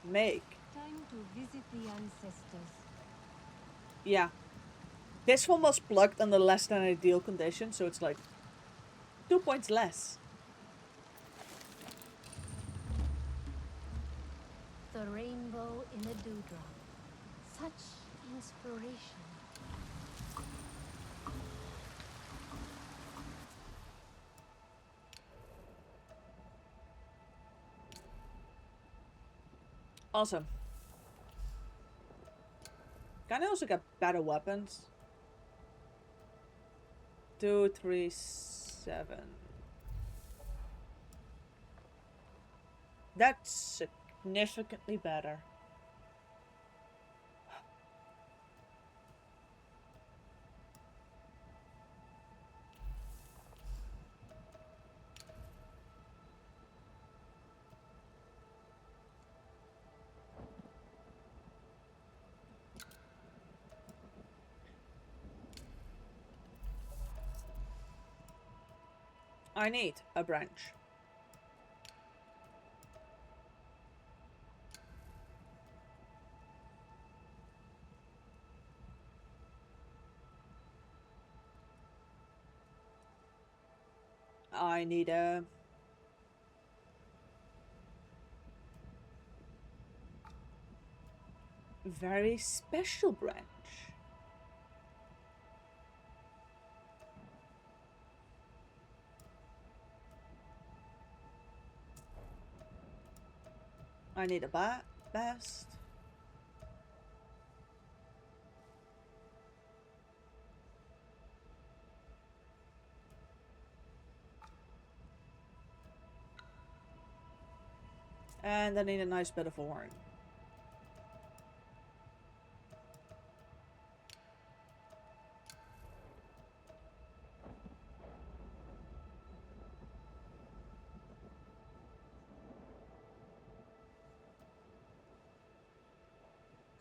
make. Time to visit the ancestors. Yeah. This one was plugged under less than ideal conditions, so it's like 2 points less. The rainbow in a dewdrop. Such inspiration. Awesome. Can I also get better weapons? 2, 3, 7. That's significantly better. I need a branch. I need a very special branch. I need a bast. And I need a nice bit of horn.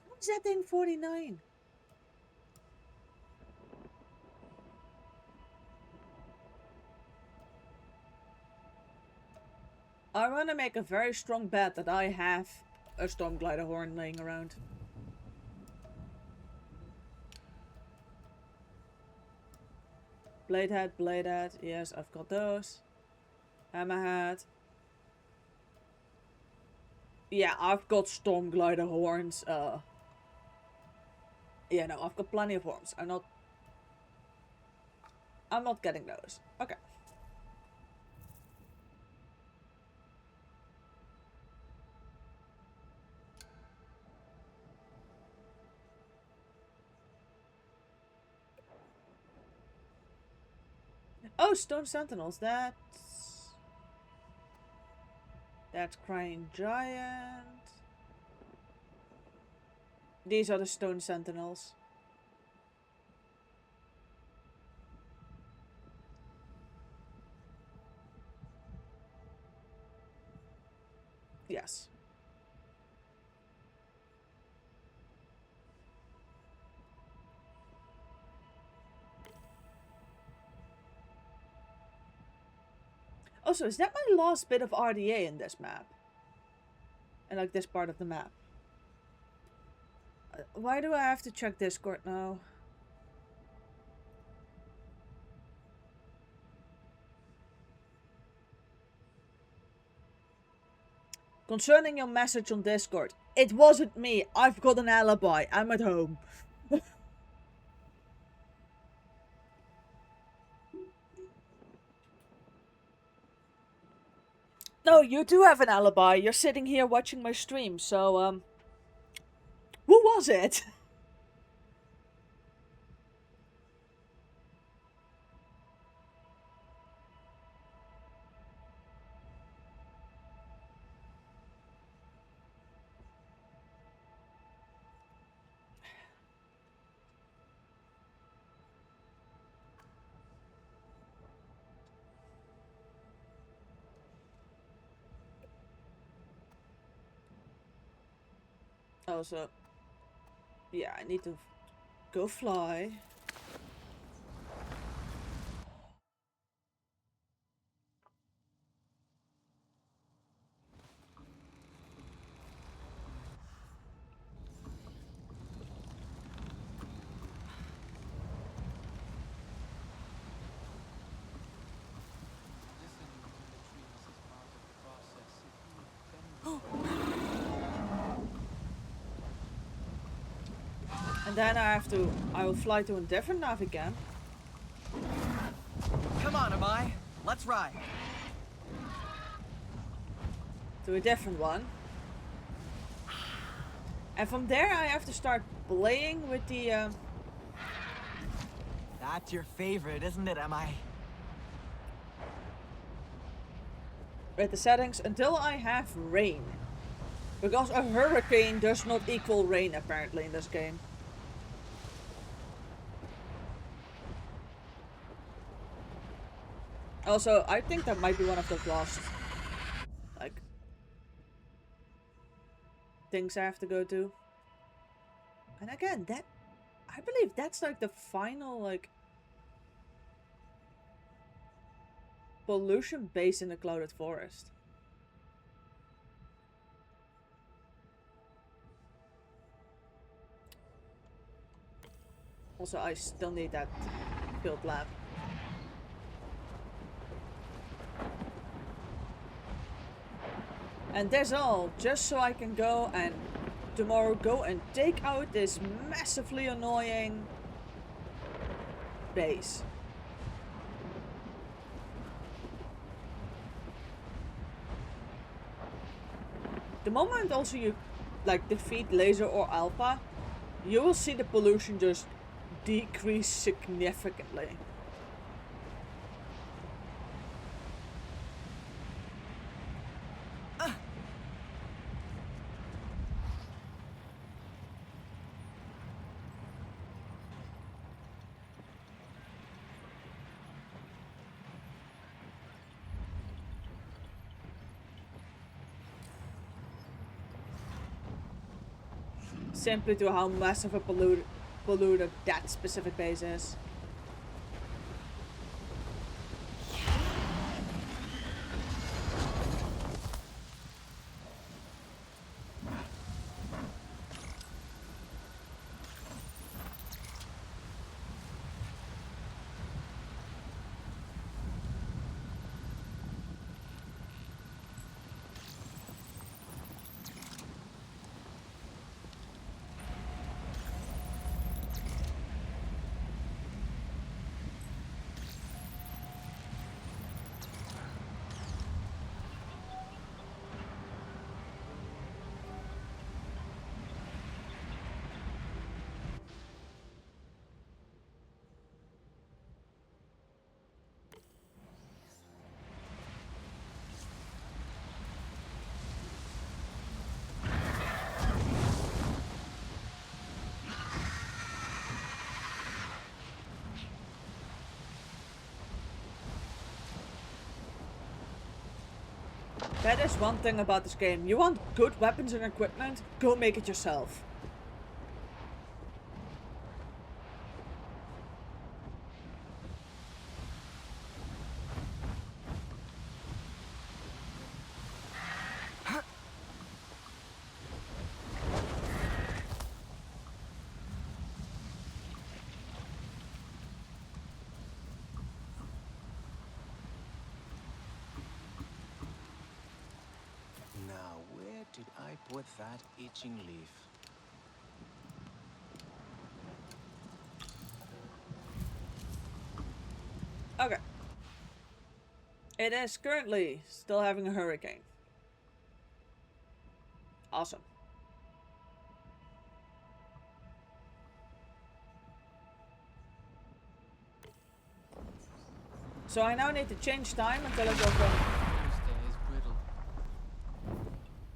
What's that thing 49? I want to make a very strong bet that I have a storm glider horn laying around. Blade head, yes, I've got those. Hammerhead. Yeah, I've got storm glider horns. Yeah, no, I've got plenty of horns. I'm not getting those. Okay. Oh, stone sentinels. That's crying giant. These are the stone sentinels. Yes. Also, is that my last bit of RDA in this map? And like this part of the map? Why do I have to check Discord now? Concerning your message on Discord, it wasn't me. I've got an alibi. I'm at home. No, you do have an alibi. You're sitting here watching my stream, so, who was it? Also, yeah, I need to go fly. And then I will fly to a different navigant. Come on, Amai. Let's ride. To a different one. And from there I have to start playing with the, That's your favorite, isn't it, Amai? with the settings until I have rain. Because a hurricane does not equal rain apparently in this game. Also, I think that might be one of the last, like, things I have to go to. And again, that, I believe that's like the final, like, pollution base in the clouded forest. Also, I still need that field lab. And that's all, just so I can go and tomorrow go and take out this massively annoying base. The moment also you like defeat Laser or Alpha, you will see the pollution just decrease significantly. Simply to how massive a polluted that specific base is. That is one thing about this game. You want good weapons and equipment? Go make it yourself. with that itching leaf. Okay. It is currently still having a hurricane. Awesome. So I now need to change time until it will from Thursday is brittle.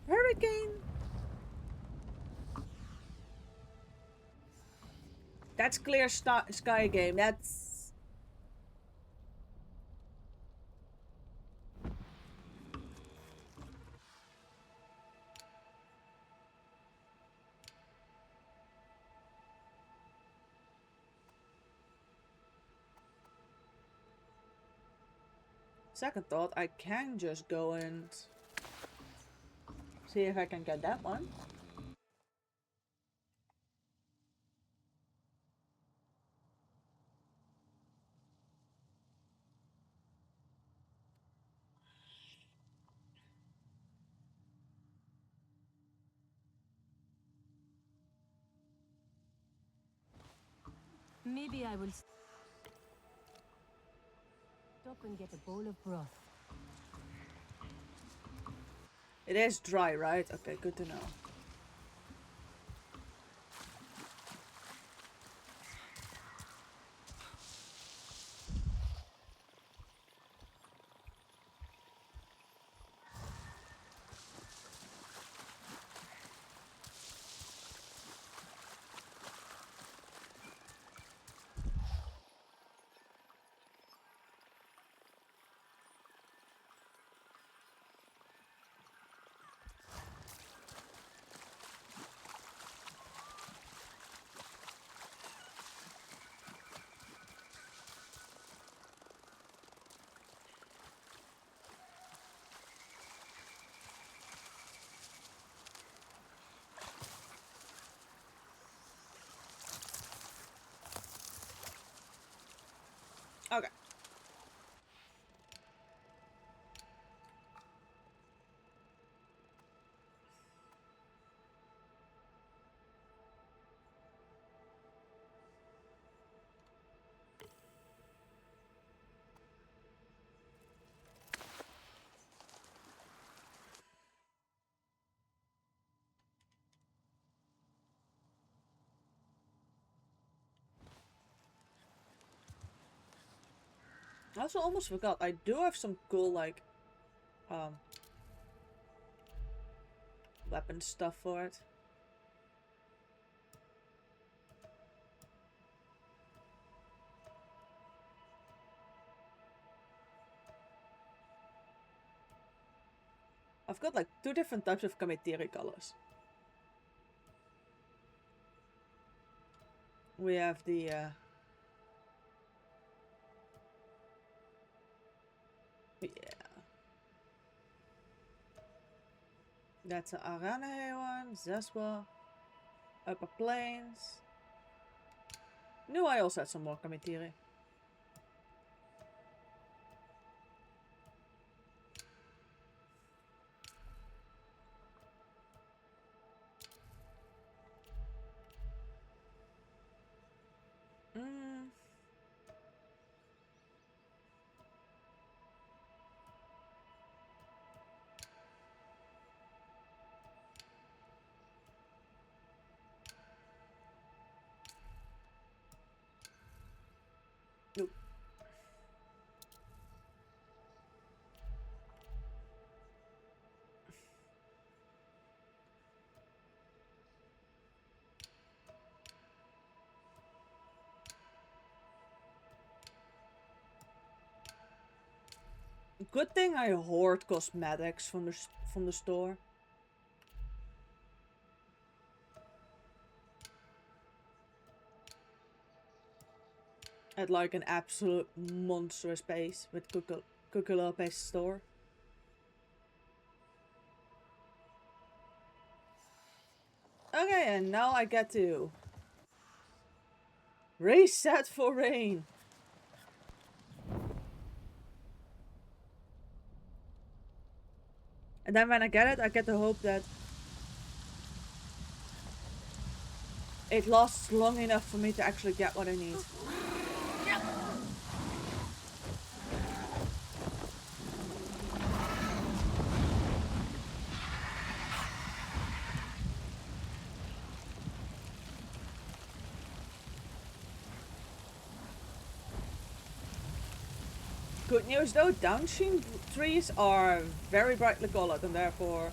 hurricane. That's clear sky game. That's second thought. I can just go and see if I can get that one. Maybe I will stop and get a bowl of broth. It is dry, right? Okay, good to know. Okay. I also almost forgot. I do have some cool like weapon stuff for it. I've got like 2 different types of Kamitiri colors. We have the yeah. That's an Arane one, Zeswa, Upper Plains. Knew I also had some more Kamitiri. Mm. Nope. Good thing I hoard cosmetics from the store. At like an absolute monstrous pace with Cuculope's store. Okay, and now I get to reset for rain. And then when I get it, I get the hope that it lasts long enough for me to actually get what I need. Good news though, downstream trees are very brightly colored and therefore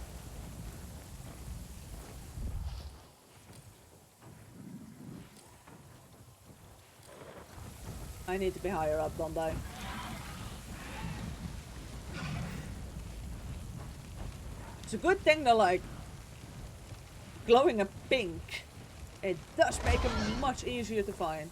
I need to be higher up, don't I? It's a good thing they're like glowing a pink. It does make them much easier to find.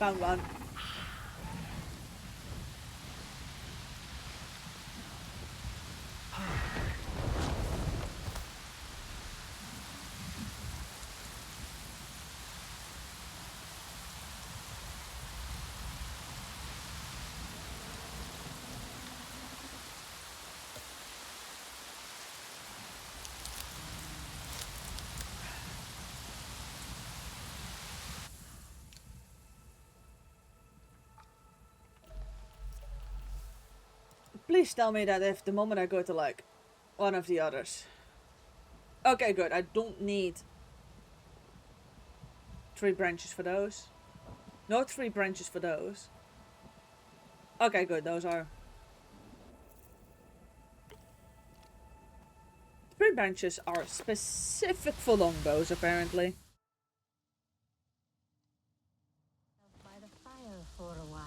Found one. Please tell me that if the moment I go to like one of the others. Okay, good. I don't need 3 branches for those. No 3 branches for those. Okay, good. Those are 3 branches are specific for longbows, apparently. By the fire for a while.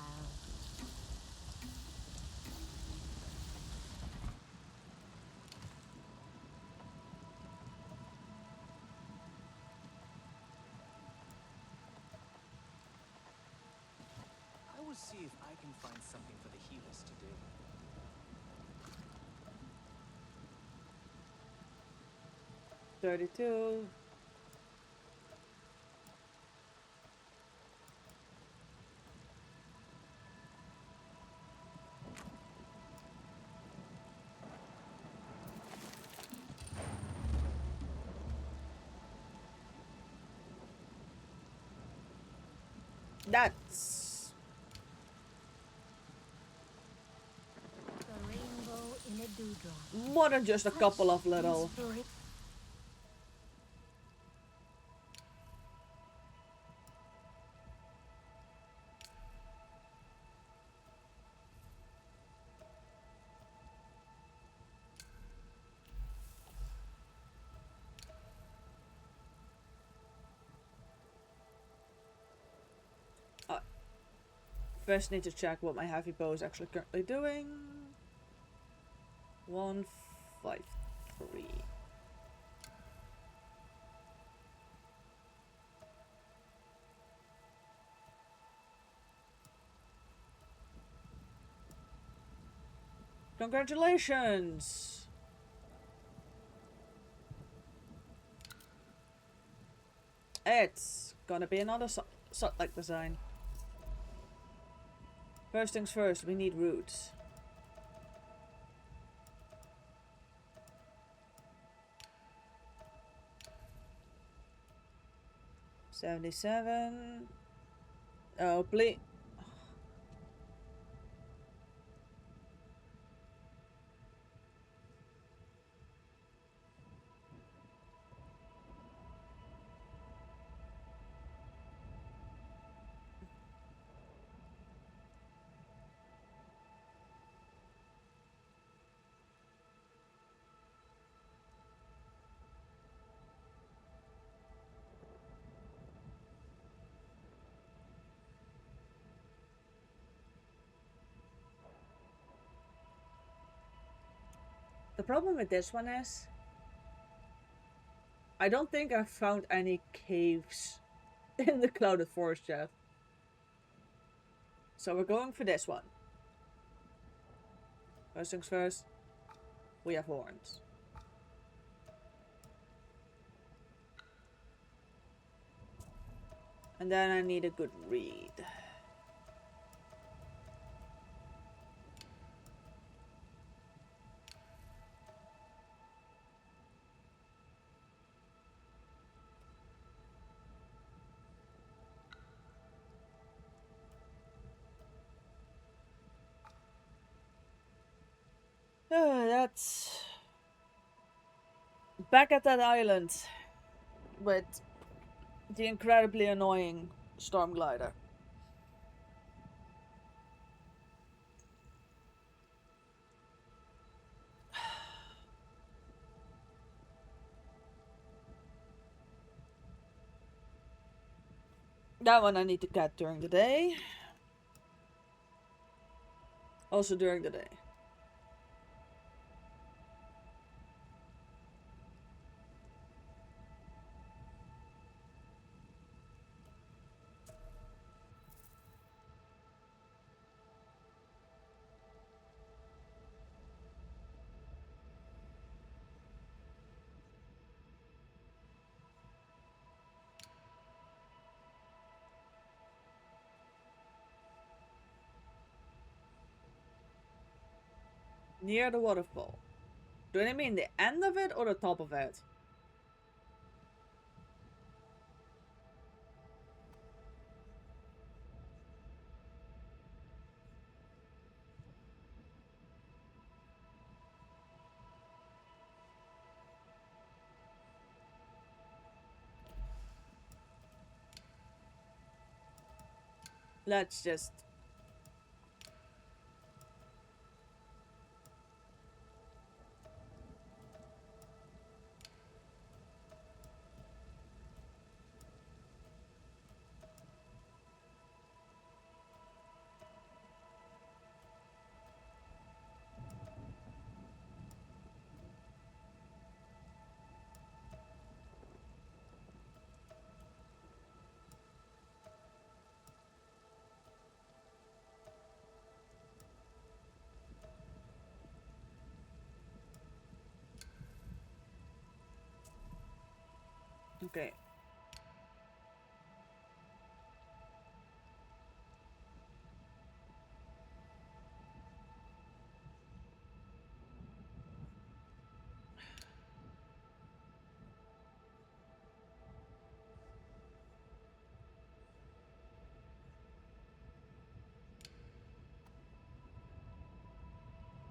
I will see if I can find something for the healers to do. 32. That's The rainbow in a dewdrop. more than just a couple of little. First need to check what my heavy bow is actually currently doing. 153. Congratulations! It's gonna be another like design. First things first, we need roots. $77. Oh, please. The problem with this one is I don't think I've found any caves in the Clouded Forest yet. So we're going for this one. First things first, we have horns. And then I need a good reed. That's back at that island with the incredibly annoying storm glider. That one I need to cut during the day. Also during the day. Near the waterfall. Do they mean the end of it or the top of it? Let's just... Okay.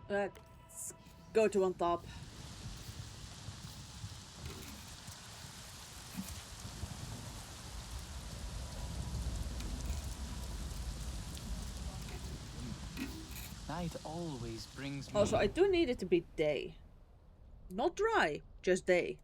Let's go to on top. Night always brings me... Also, I do need it to be day. Not dry, just day.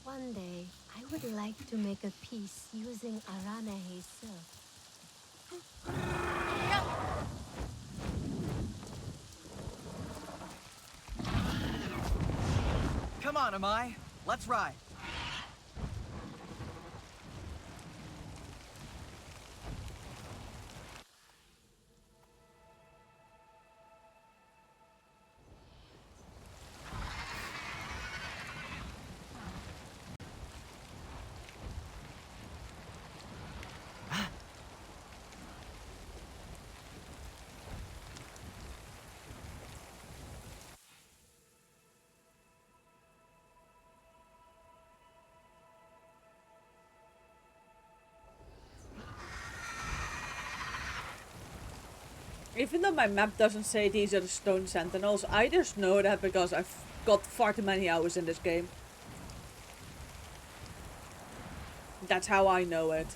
One day, I would like to make a piece using Aranahe silk. Come on, Amai. Let's ride. Even though my map doesn't say these are the stone sentinels, I just know that because I've got far too many hours in this game. That's how I know it.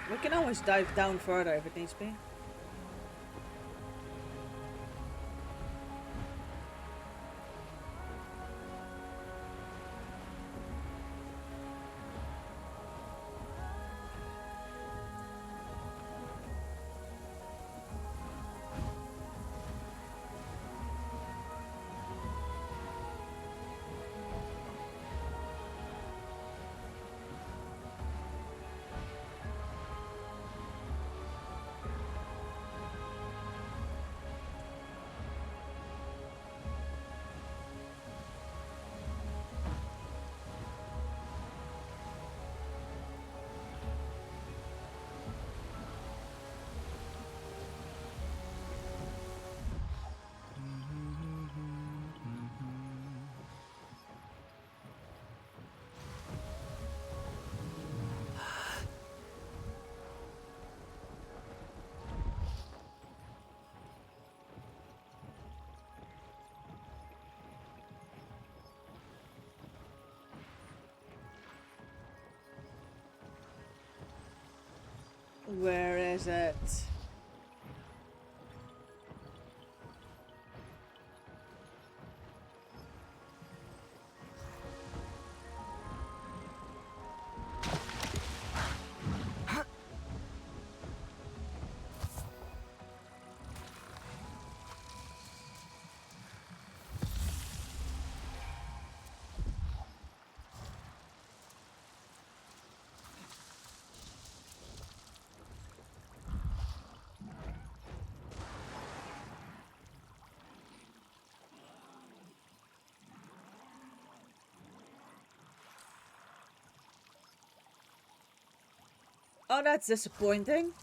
We can always dive down further if it needs be. Where is it? Oh, that's disappointing.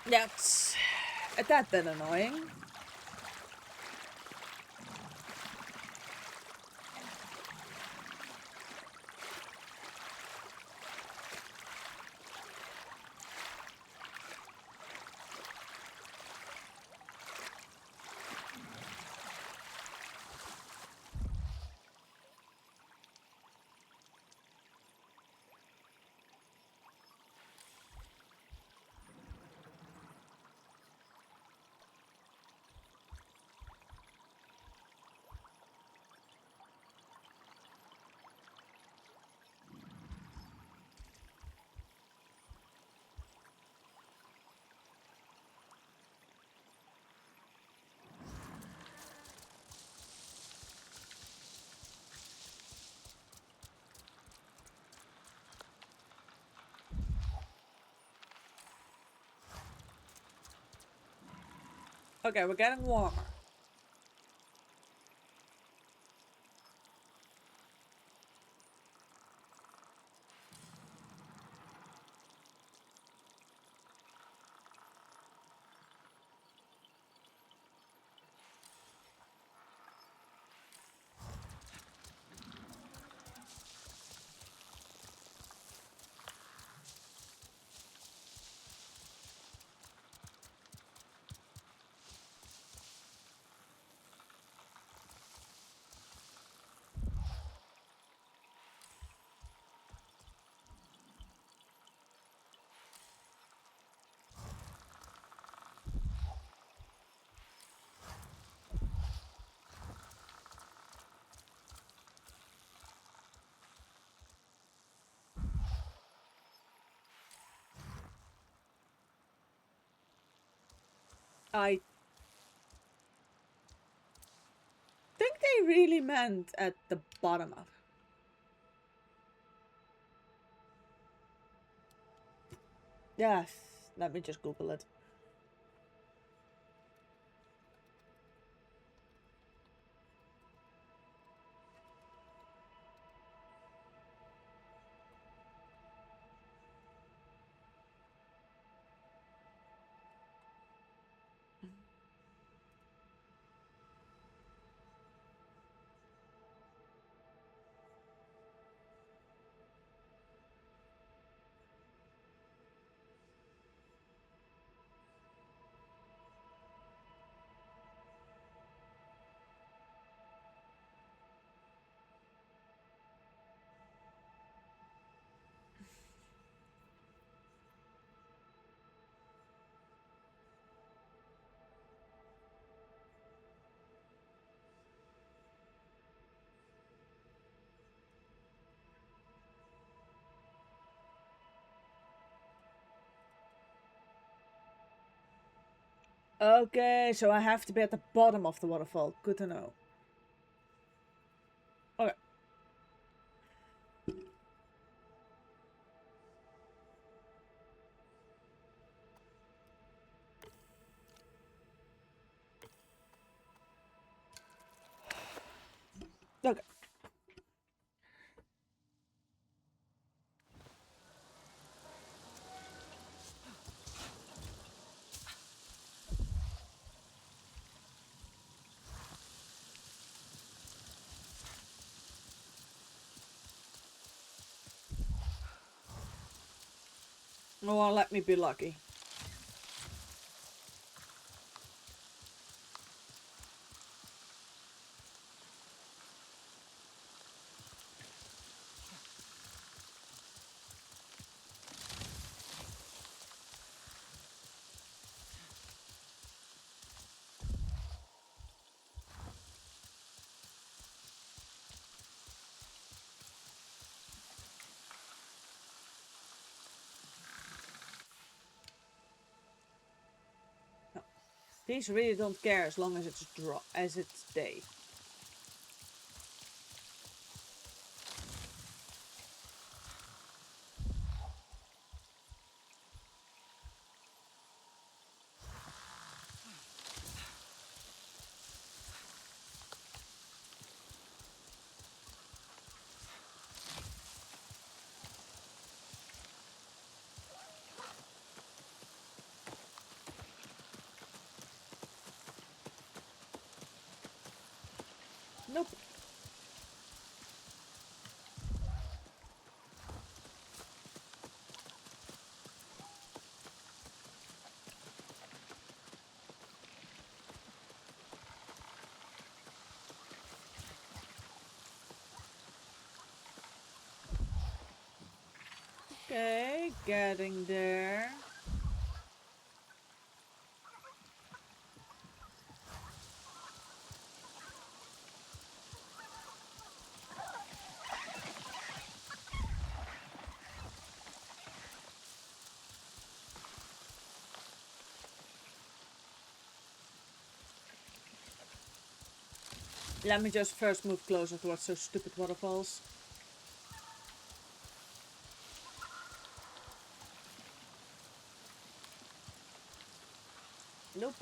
That's a tad bit annoying. Okay, we're getting warmer. I think they really meant at the bottom of. Yes, let me just Google it. Okay, so I have to be at the bottom of the waterfall. Good to know. Okay. Okay. Oh, let me be lucky. No. These really don't care as long as it's day. Nope. Okay, getting there. Let me just first move closer towards those stupid waterfalls. Nope.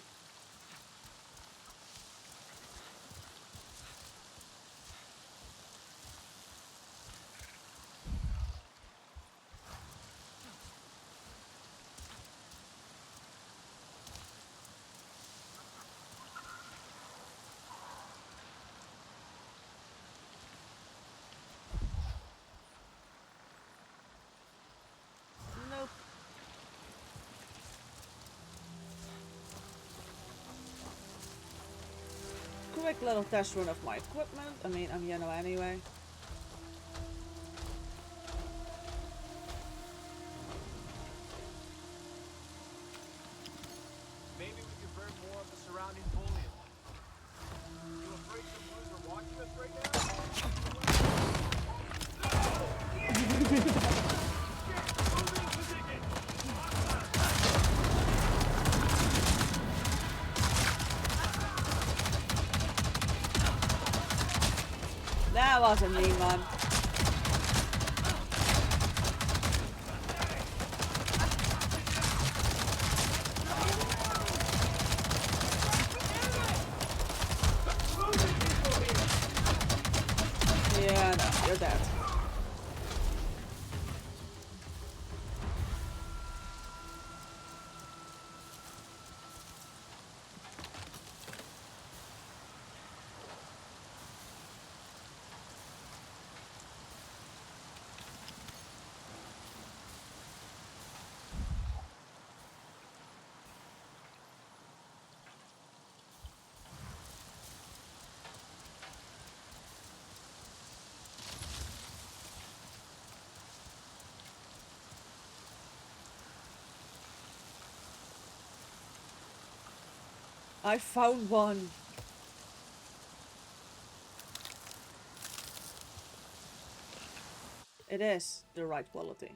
Nope. Quick little test run of my equipment. I mean, I'm yellow anyway. Maybe we could burn more of the surrounding foliage. You afraid the blues are watching us right now? Moving position! That wasn't me, man. Yeah, no, you're dead. I found one. It is the right quality.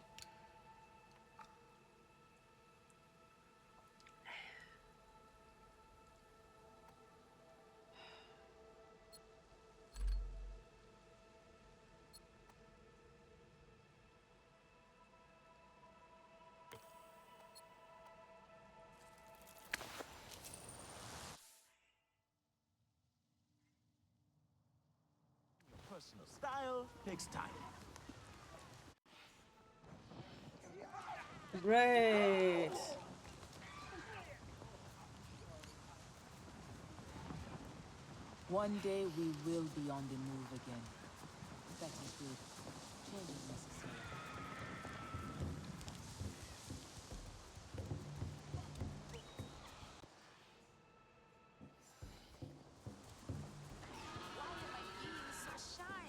Personal style takes time. Great. One day we will be on the move again. That is good. Change is necessary. Why am I being so shy?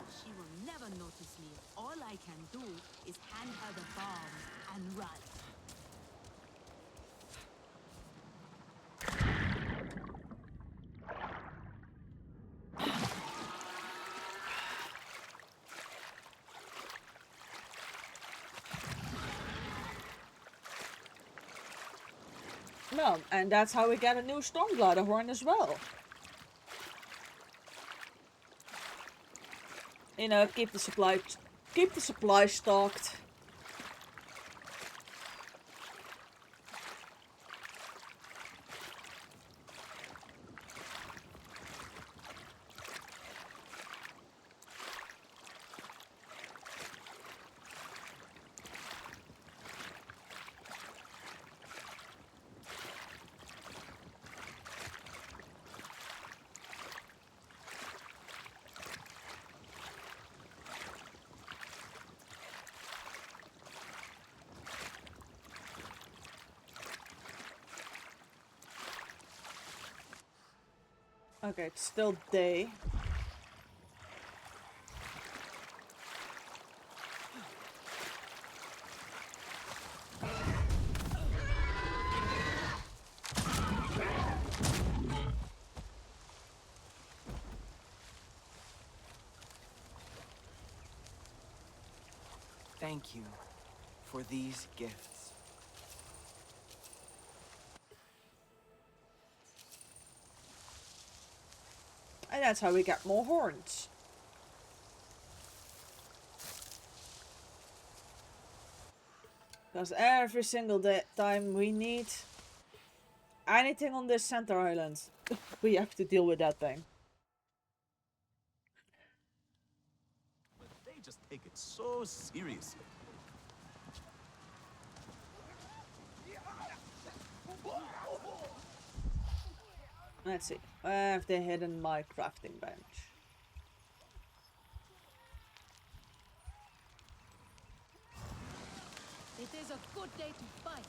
She will never notice me. All I can do is hand her the bombs and run. No, and that's how we get a new Stormglider horn as well. You know, keep the supply stocked. Okay, it's still day. Thank you for these gifts. And that's how we get more horns. Because every single time we need anything on this center island, we have to deal with that thing. But they just take it so seriously. Let's see. I have they hidden my crafting bench. It is a good day to fight.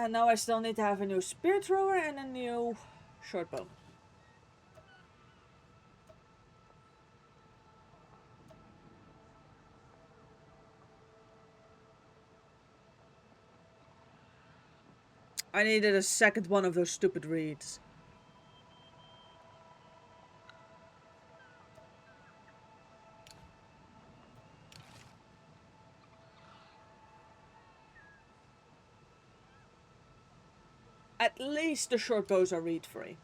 Now I still need to have a new spear thrower and a new short bow. I needed a second one of those stupid reeds. At least the short bows are reed free.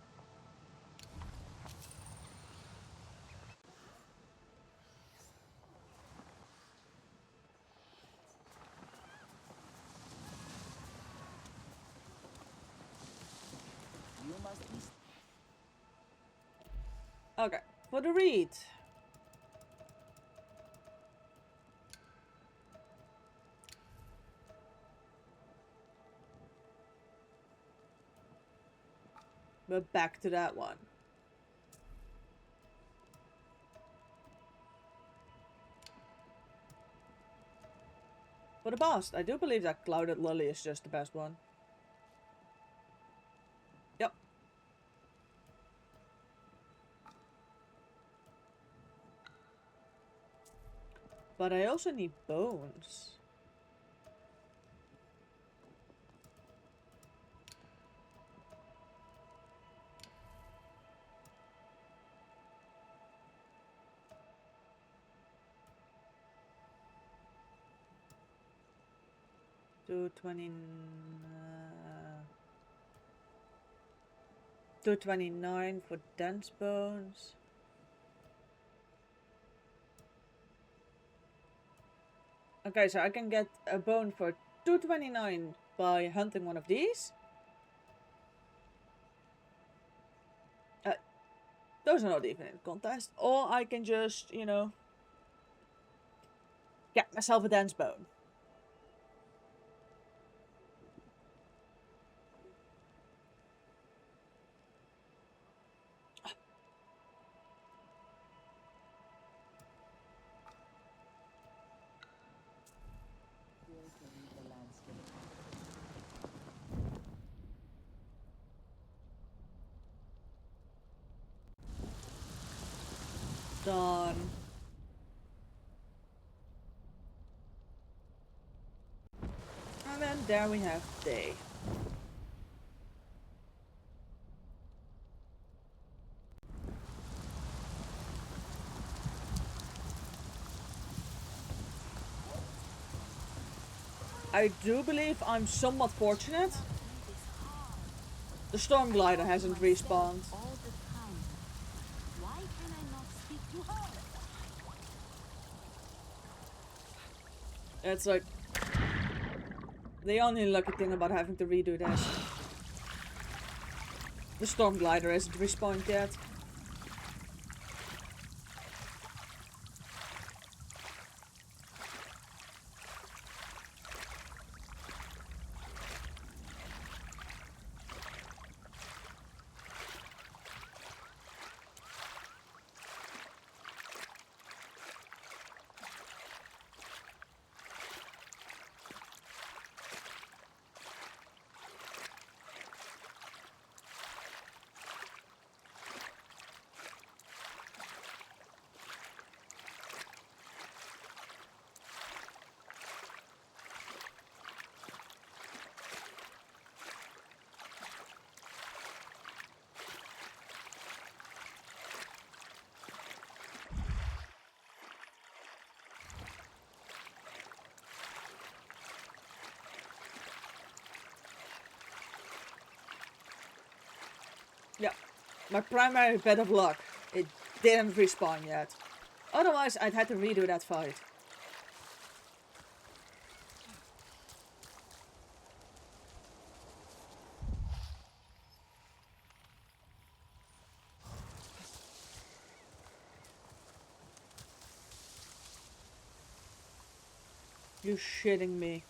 You must be. Okay, for the reed. But back to that one. For the bast, I do believe that Clouded Lily is just the best one. Yep. But I also need bones. Two 229 for dense bones. Okay, so I can get a bone for 229 by hunting one of these. Those are not even in contest. Or I can just, you know, get myself a dense bone. Done. And then there we have day. I do believe I'm somewhat fortunate. The storm glider hasn't respawned. All the time. Why can I not speak to her? It's like the only lucky thing about having to redo this. The storm glider hasn't respawned yet. Yeah, my primary bit of luck. It didn't respawn yet. Otherwise, I'd had to redo that fight. You shitting me.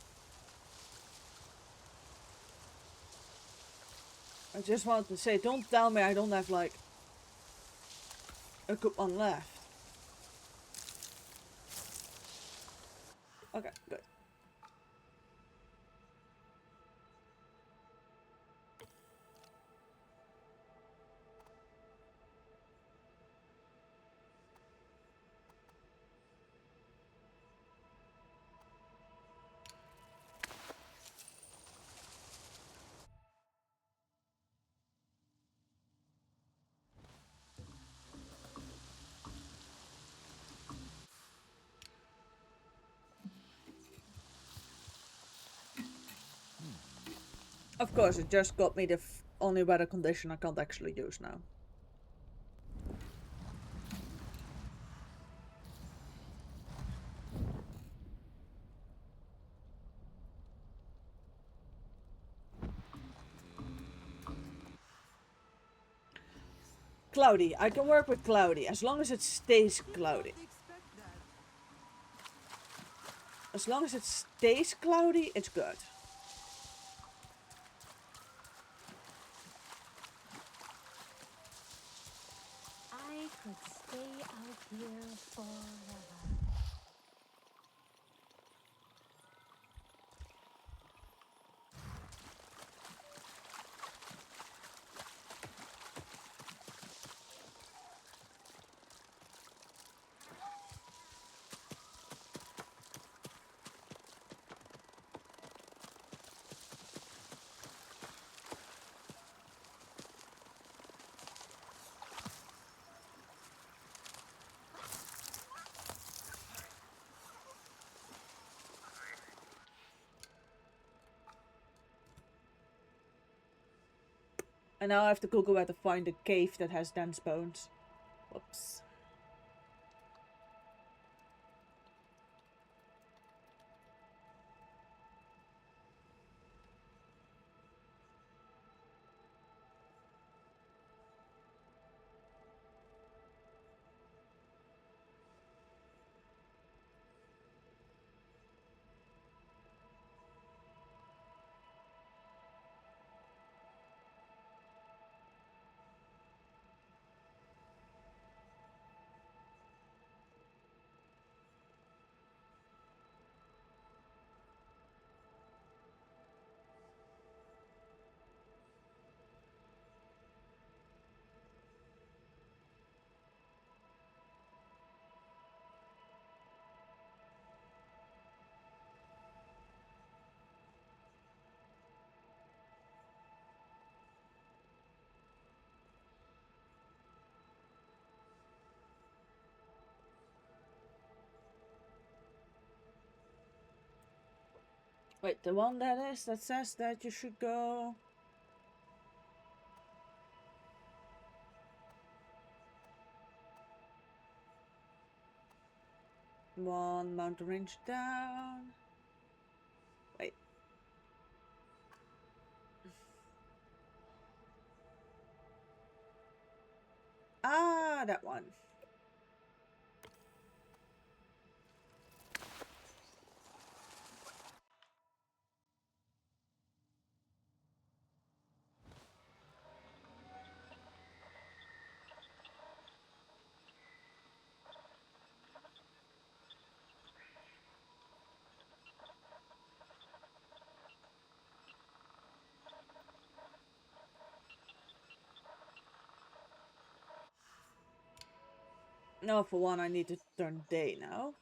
I just wanted to say, don't tell me I don't have like a good one left. Okay, good. Of course, it just got me the only weather condition I can't actually use now. Cloudy. I can work with cloudy as long as it stays cloudy. As long as it stays cloudy, it's good. I could stay out here forever. And now I have to Google where to find a cave that has dense bones. Whoops. Wait, the one that says that you should go. One mountain range down. Wait. Ah, that one. No, for one, I need to turn day now.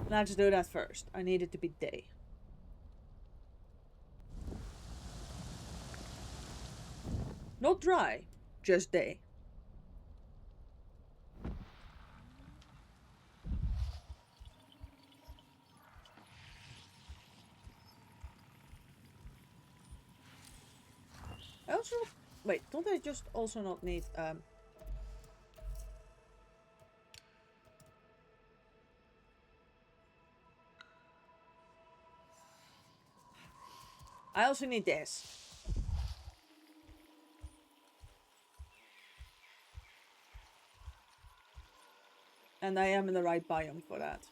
Let's do that first. I need it to be day. Not dry, just day. I also... Wait, don't I just also not need... I also need this. And I am in the right biome for that.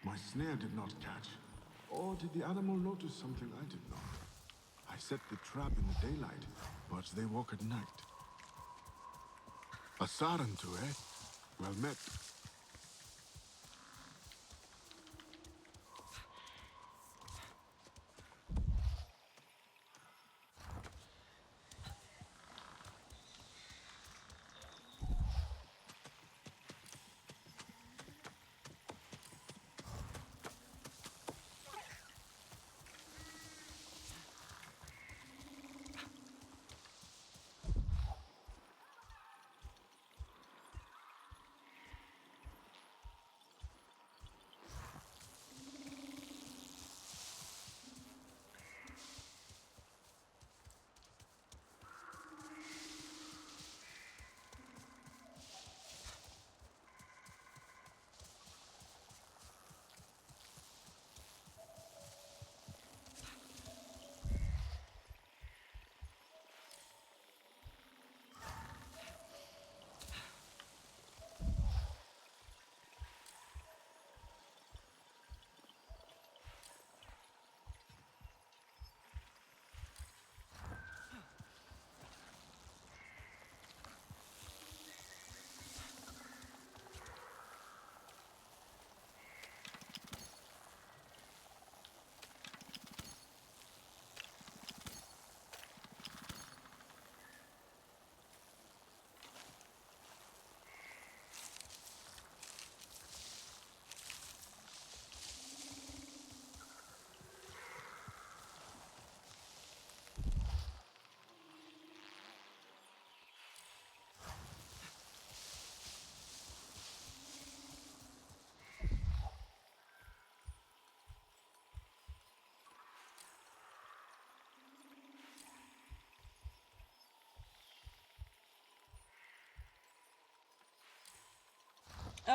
My snare did not catch. Or did the animal notice something I did not? I set the trap in the daylight, but they walk at night. A Sarantu, eh? Well met.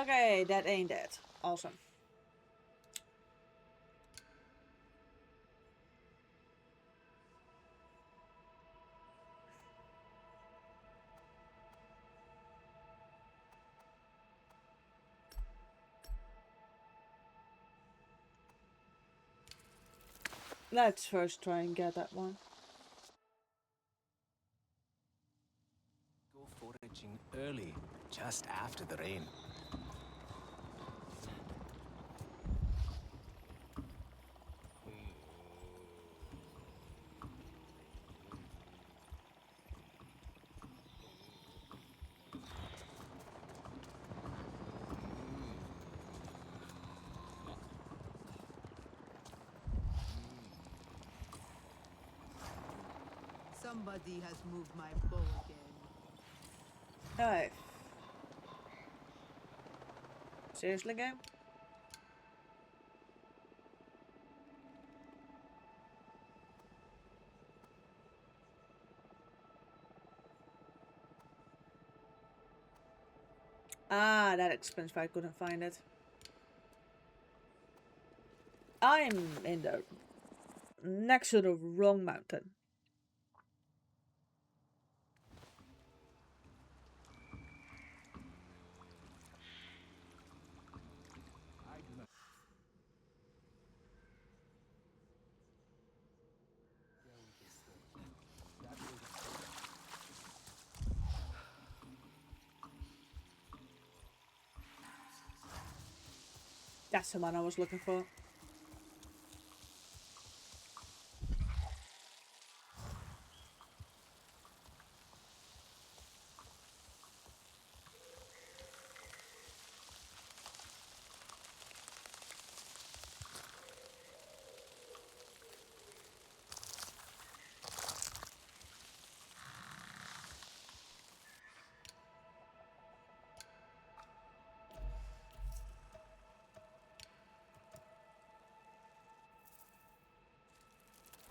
Okay, that ain't it. Awesome. Let's first try and get that one. Go foraging early, just after the rain. Somebody has moved my bow again. Alright. Seriously, game? Ah, that explains why I couldn't find it. I'm in the next to the wrong mountain. That's the one I was looking for.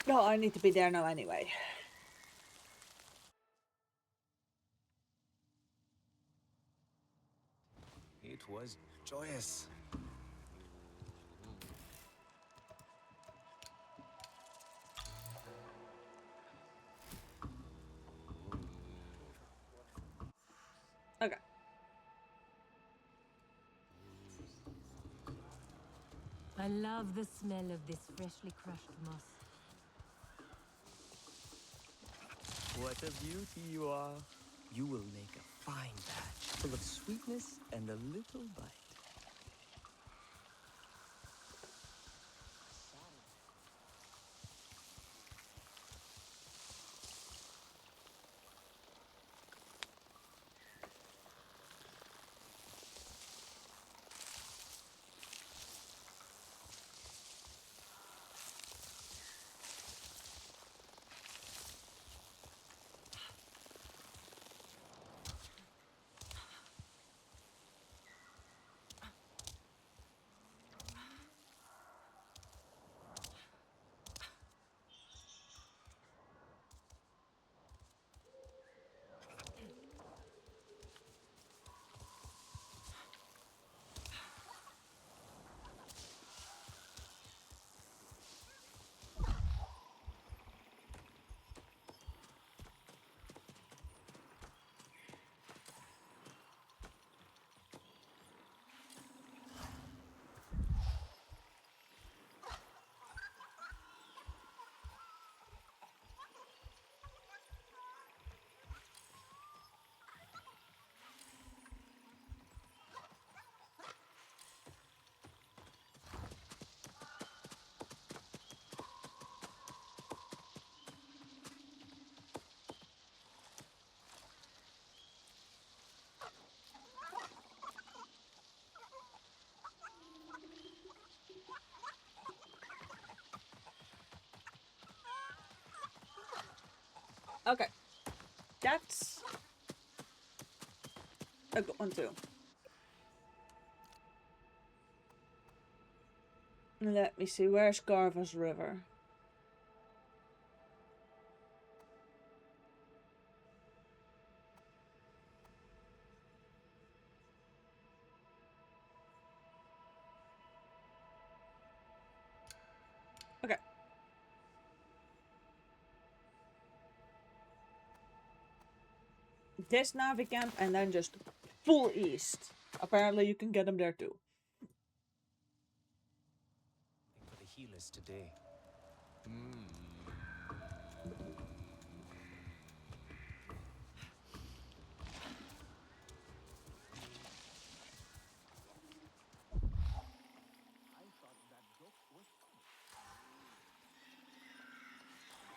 No, I need to be there now anyway. It was joyous. Okay. I love the smell of this freshly crushed moss. What a beauty you are. You will make a fine batch, full of sweetness and a little bite. Okay. That's a good one too. Let me see, where's Garva's River? Okay. This Navi camp and then just full east. Apparently you can get them there too. For the healers today.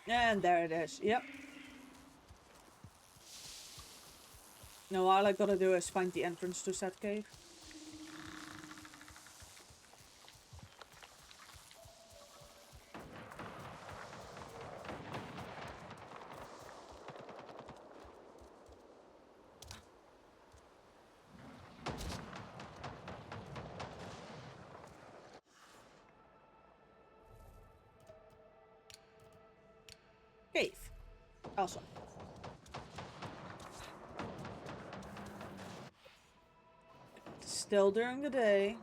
And there it is. Yep. Now all I gotta do is find the entrance to said cave. Cave. Awesome. Still during the day.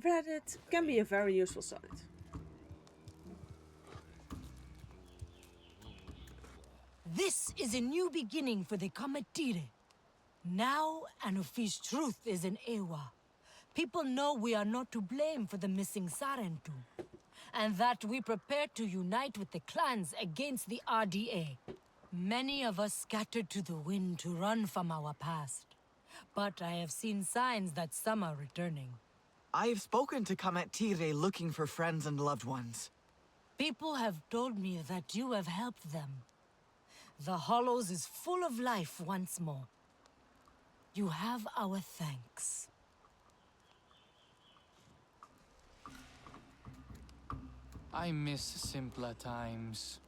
Reddit can be a very useful site. This is a new beginning for the Kamatire. Now Anufi's truth is in Ewa. People know we are not to blame for the missing Sarentu, and that we prepare to unite with the clans against the RDA. Many of us scattered to the wind to run from our past. But I have seen signs that some are returning. I have spoken to Kamatire looking for friends and loved ones. People have told me that you have helped them. The Hollows is full of life once more. You have our thanks. I miss simpler times.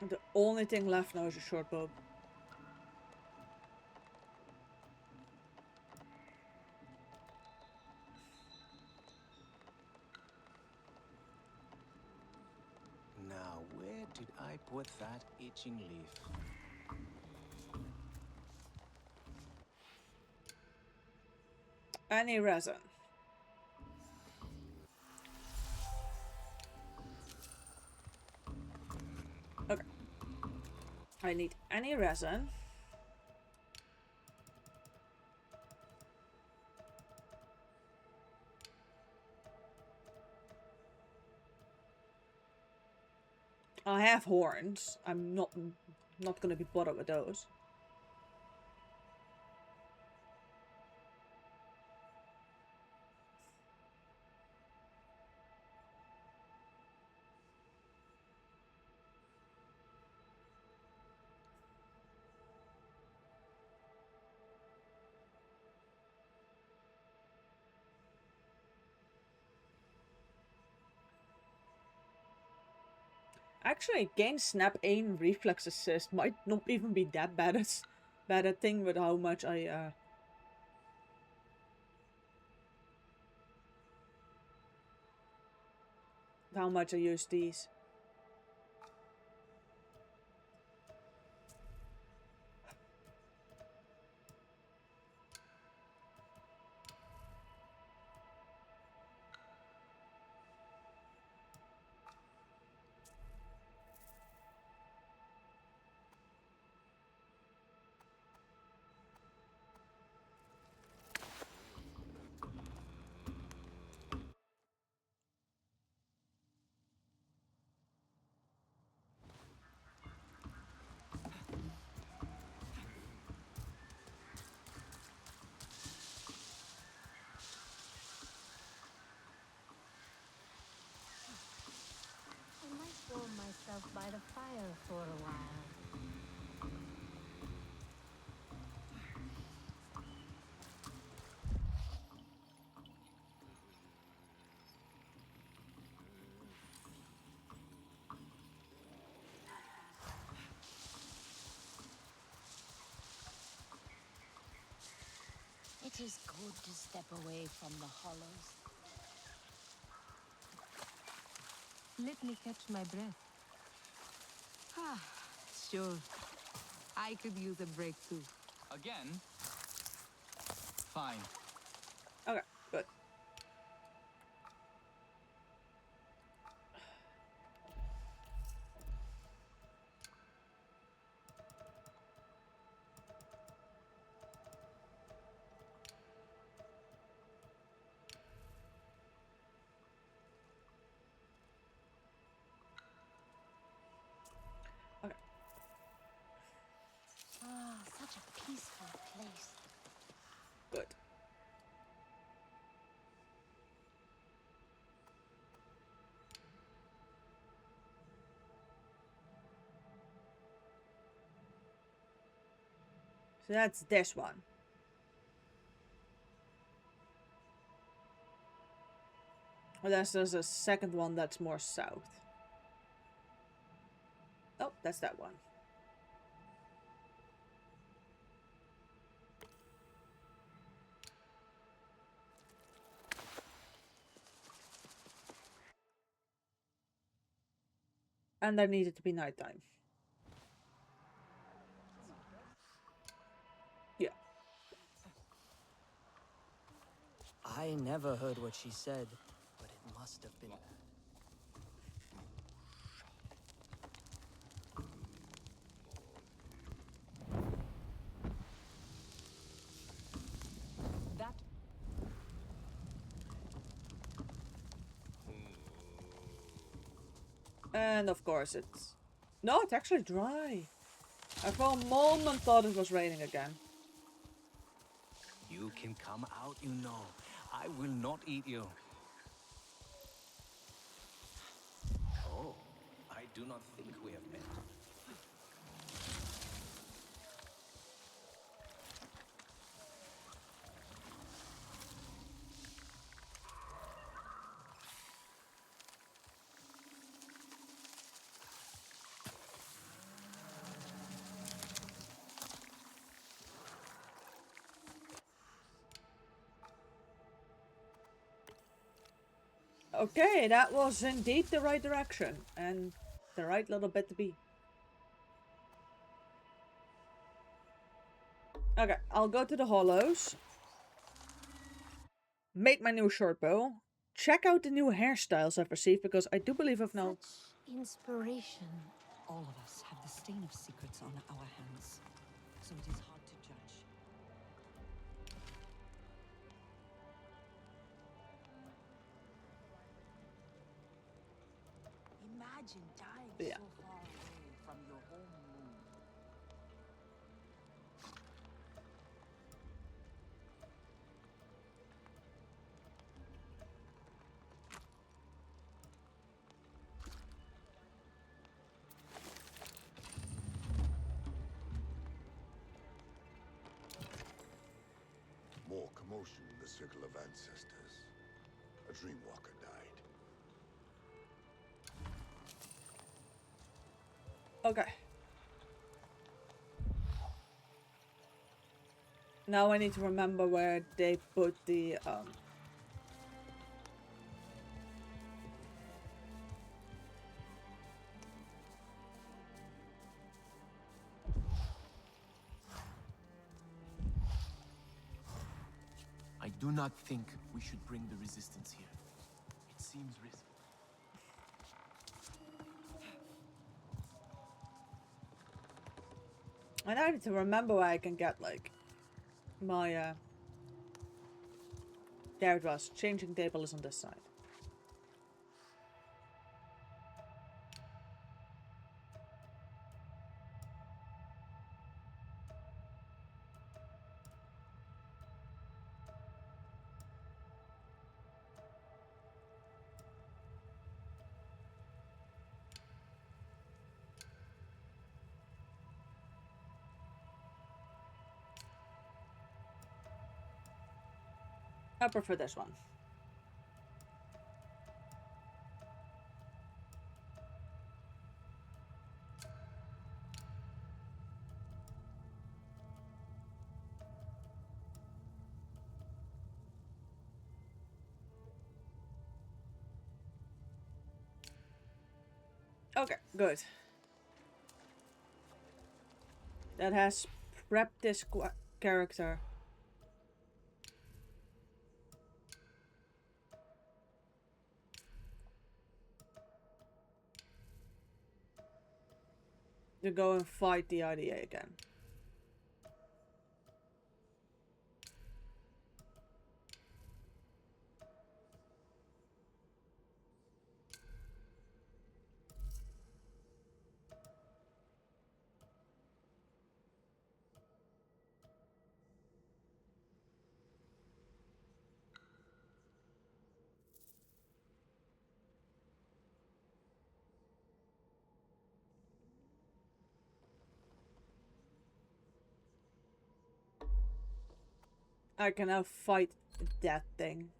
The only thing left now is a short bow. Now, where did I put that itching leaf? Any resin. Okay. I need any resin. I have horns. I'm not gonna be bothered with those. Actually, gain snap aim reflex assist might not even be that bad a thing with how much I how much I use these. I might warm myself by the fire for a while. It is good to step away from the hollows. Let me catch my breath. Ah, sure. I could use a break too. Again? Fine. Okay, good. Okay. Ah, such a peaceful place. Good. So that's this one. Unless there's a second one that's more south. Oh, that's that one. And there needed to be nighttime. Yeah. I never heard what she said, but it must have been bad. That And of course it's... No, it's actually dry. I for a moment thought it was raining again. You can come out, you know. I will not eat you. Oh, I do not think we have met. Okay, that was indeed the right direction. And the right little bit to be. Okay, I'll go to the hollows. Make my new short bow. Check out the new hairstyles I've received because I do believe I've known. Such inspiration. all of us have the stain of secrets on our hands, so it is hard to judge. Imagine dying Yeah. so far away from your home moon. More commotion in the circle of ancestors. A dreamwalker died. Okay. Now I need to remember where they put the do not think we should bring the resistance here. It seems risky. I now need to remember where I can get, like, my, there it was. Changing table is on this side. I prefer this one. Okay, good. That has prepped this character. To go and fight the IDA again. I can now fight that thing.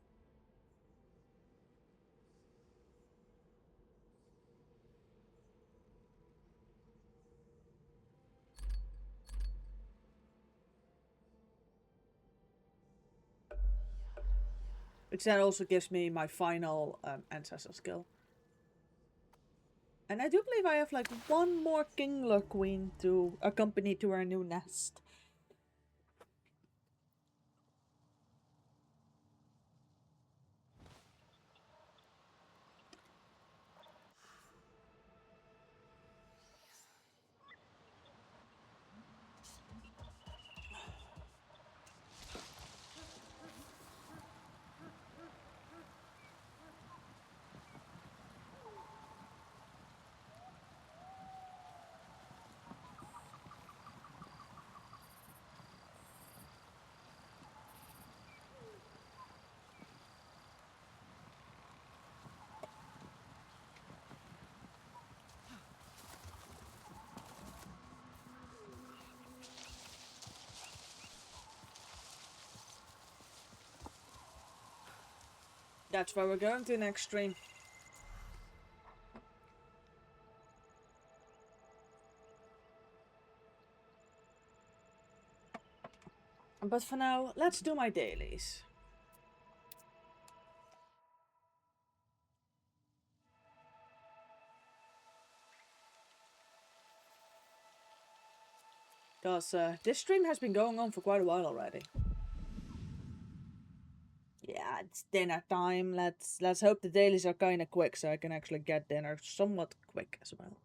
Which then also gives me my final ancestor skill. And I do believe I have like one more Kingler Queen to accompany to our new nest. That's where we're going to next stream. But for now, let's do my dailies. Because this stream has been going on for quite a while already. Yeah, it's dinner time. Let's hope the dailies are kind of quick so I can actually get dinner somewhat quick as well.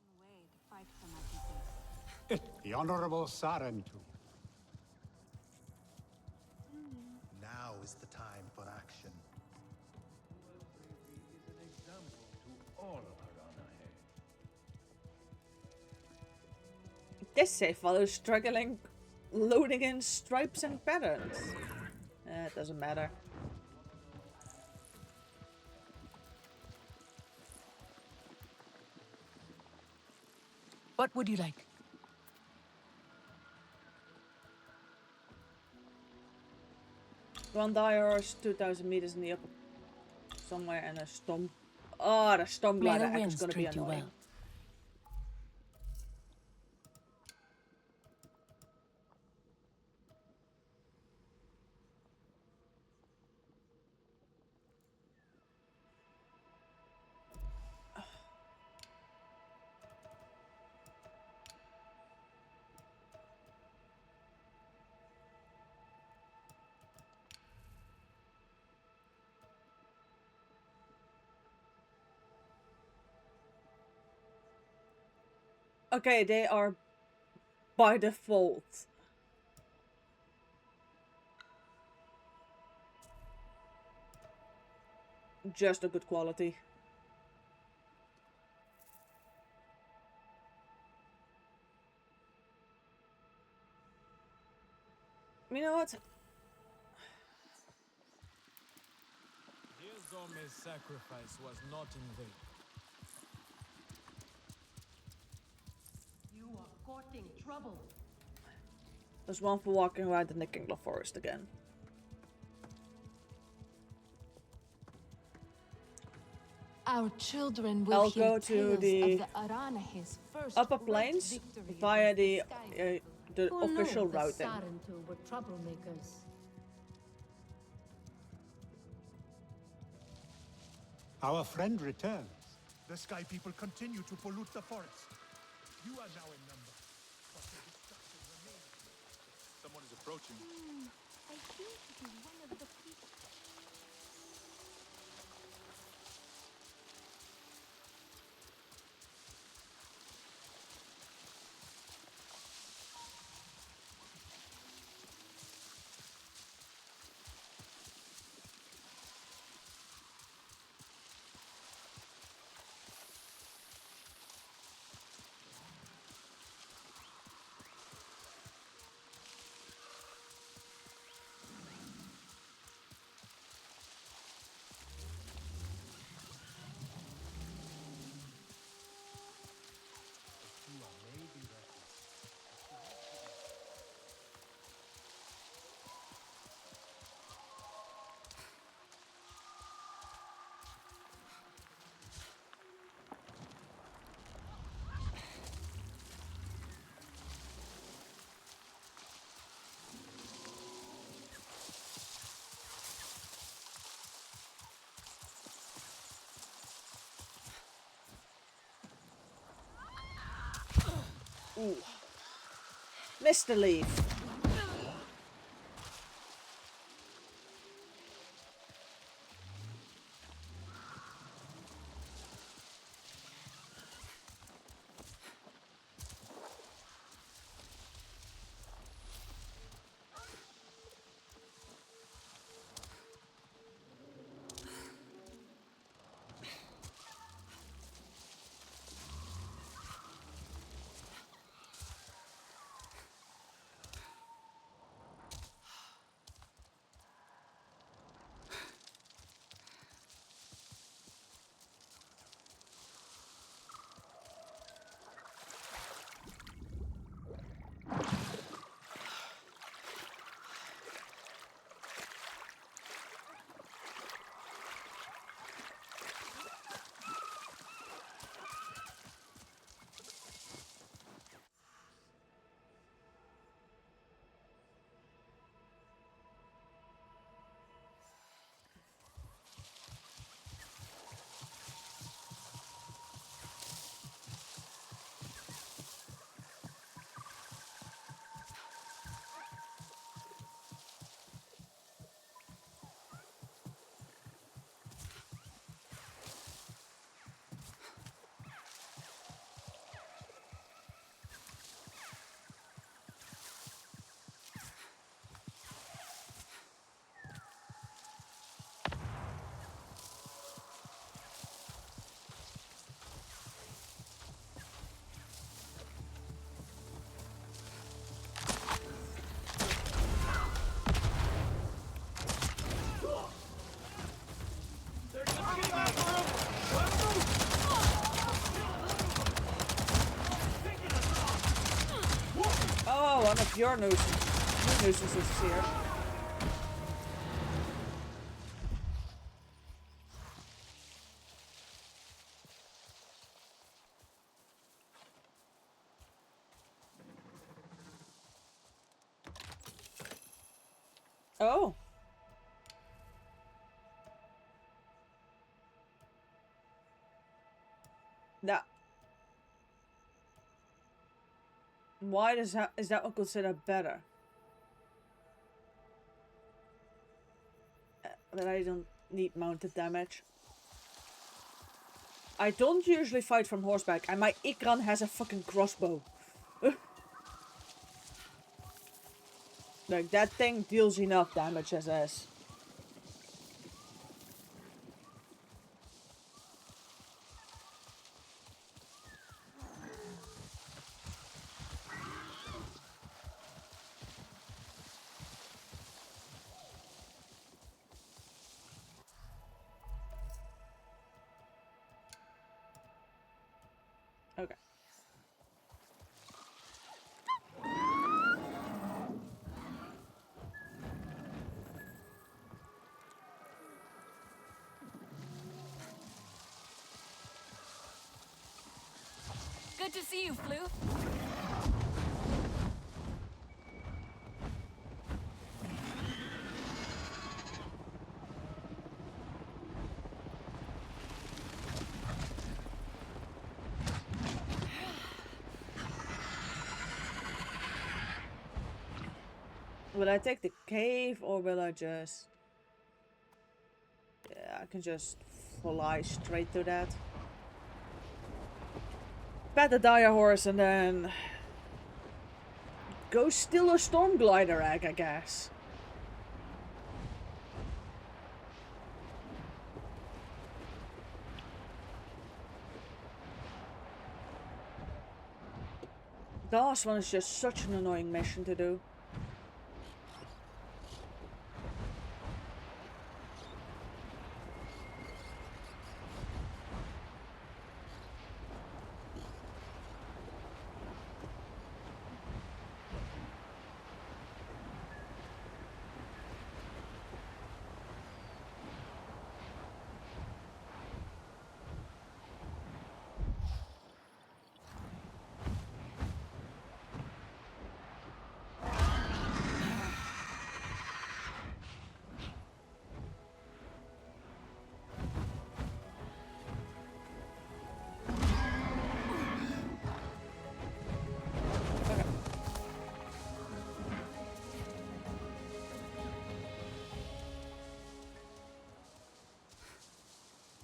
One way to fight for my people. The Honorable Sarentu. Now is the time for action. This save file is struggling loading in stripes and patterns. It doesn't matter. What would you like? One die horse, 2,000 meters in the upper somewhere, and a storm. Oh, the storm May glider the is winds gonna be treat you annoying. well. Okay, they are by default. Just a good quality. You know what? Diozome's sacrifice was not in vain. You are courting trouble. There's one for walking around in the Kingdom Forest again. Our children will I'll hear go to tales the of the Aranahe's first upper great plains victory via against Sky the Who official knew the routing. Sarentu were troublemakers? Our friend returns. The Sky People continue to pollute the forest. You are now in number, but the destruction remains. Someone is approaching. I think it is one of the priests. Ooh. Missed the leaf. Oh, one of your nuisances is here. Oh. That. Why is that one considered better? But I don't need mounted damage. I don't usually fight from horseback, and my Ikran has a fucking crossbow. Like, that thing deals enough damage as is. Okay. Good to see you, Floof. Will I take the cave or will I just... Yeah, I can just fly straight to that. Pet the dire horse and then... Go steal a storm glider egg, I guess. The last one is just such an annoying mission to do.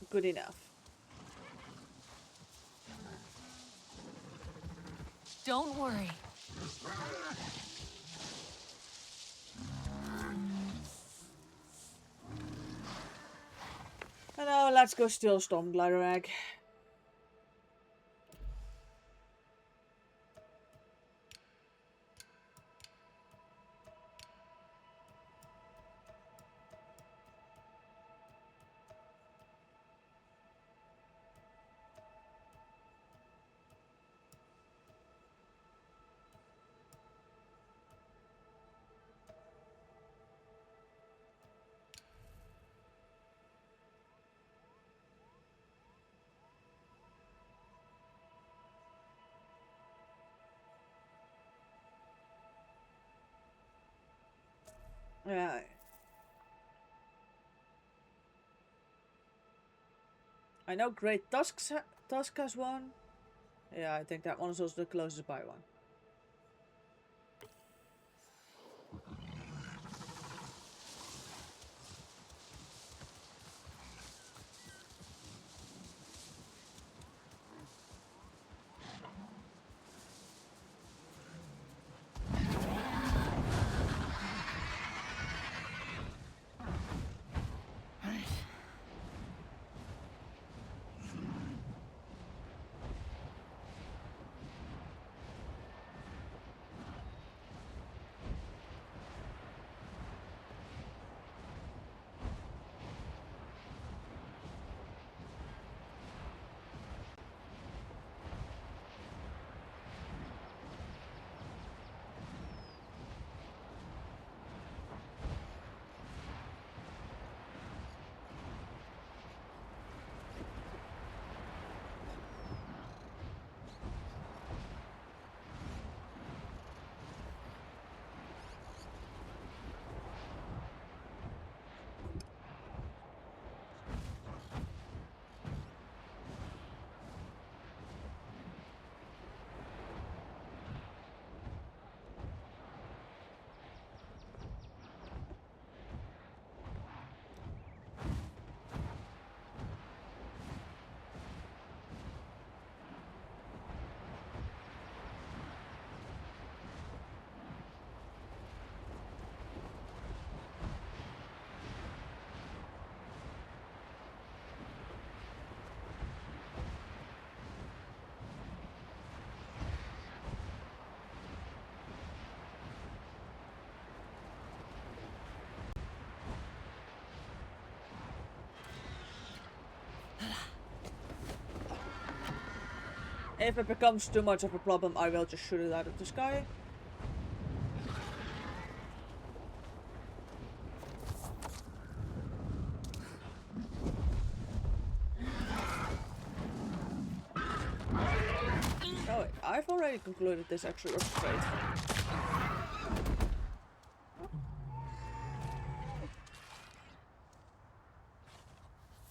Good enough. Don't worry. Hello, let's go steal storm glider egg. Yeah. I know Great Tusk has one. Yeah, I think that one is also the closest by one. If it becomes too much of a problem, I will just shoot it out of the sky. Oh wait, I've already concluded this actually works great.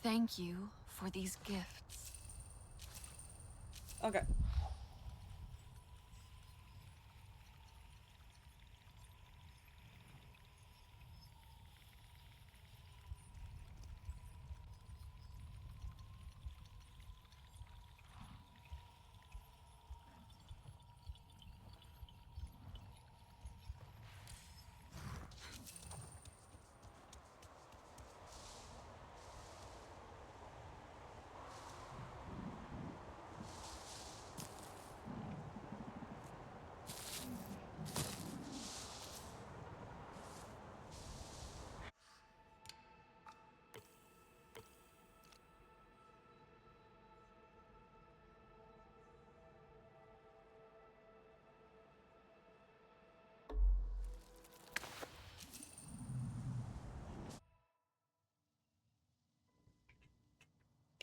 Thank you for these gifts. Okay.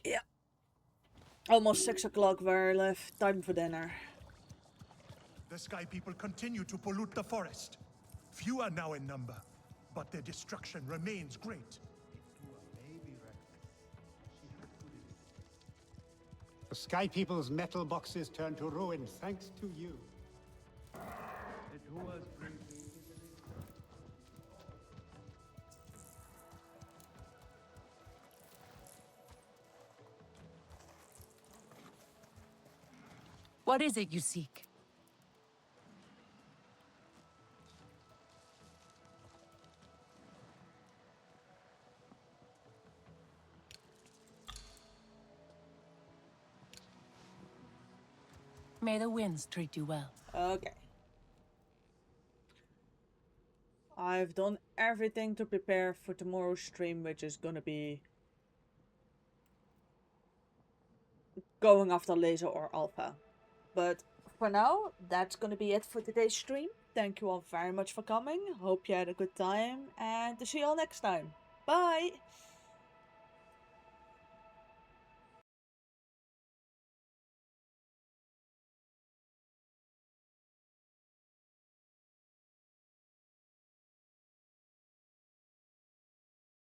Yeah. Almost 6 o'clock where I left. Time for dinner. The Sky People continue to pollute the forest. Few are now in number, but their destruction remains great. The Sky People's metal boxes turn to ruin thanks to you. What is it you seek? May the winds treat you well. Okay. I've done everything to prepare for tomorrow's stream, which is gonna be going after laser or alpha. But for now, that's gonna be it for today's stream. Thank you all very much for coming. Hope you had a good time, and to see you all next time. Bye!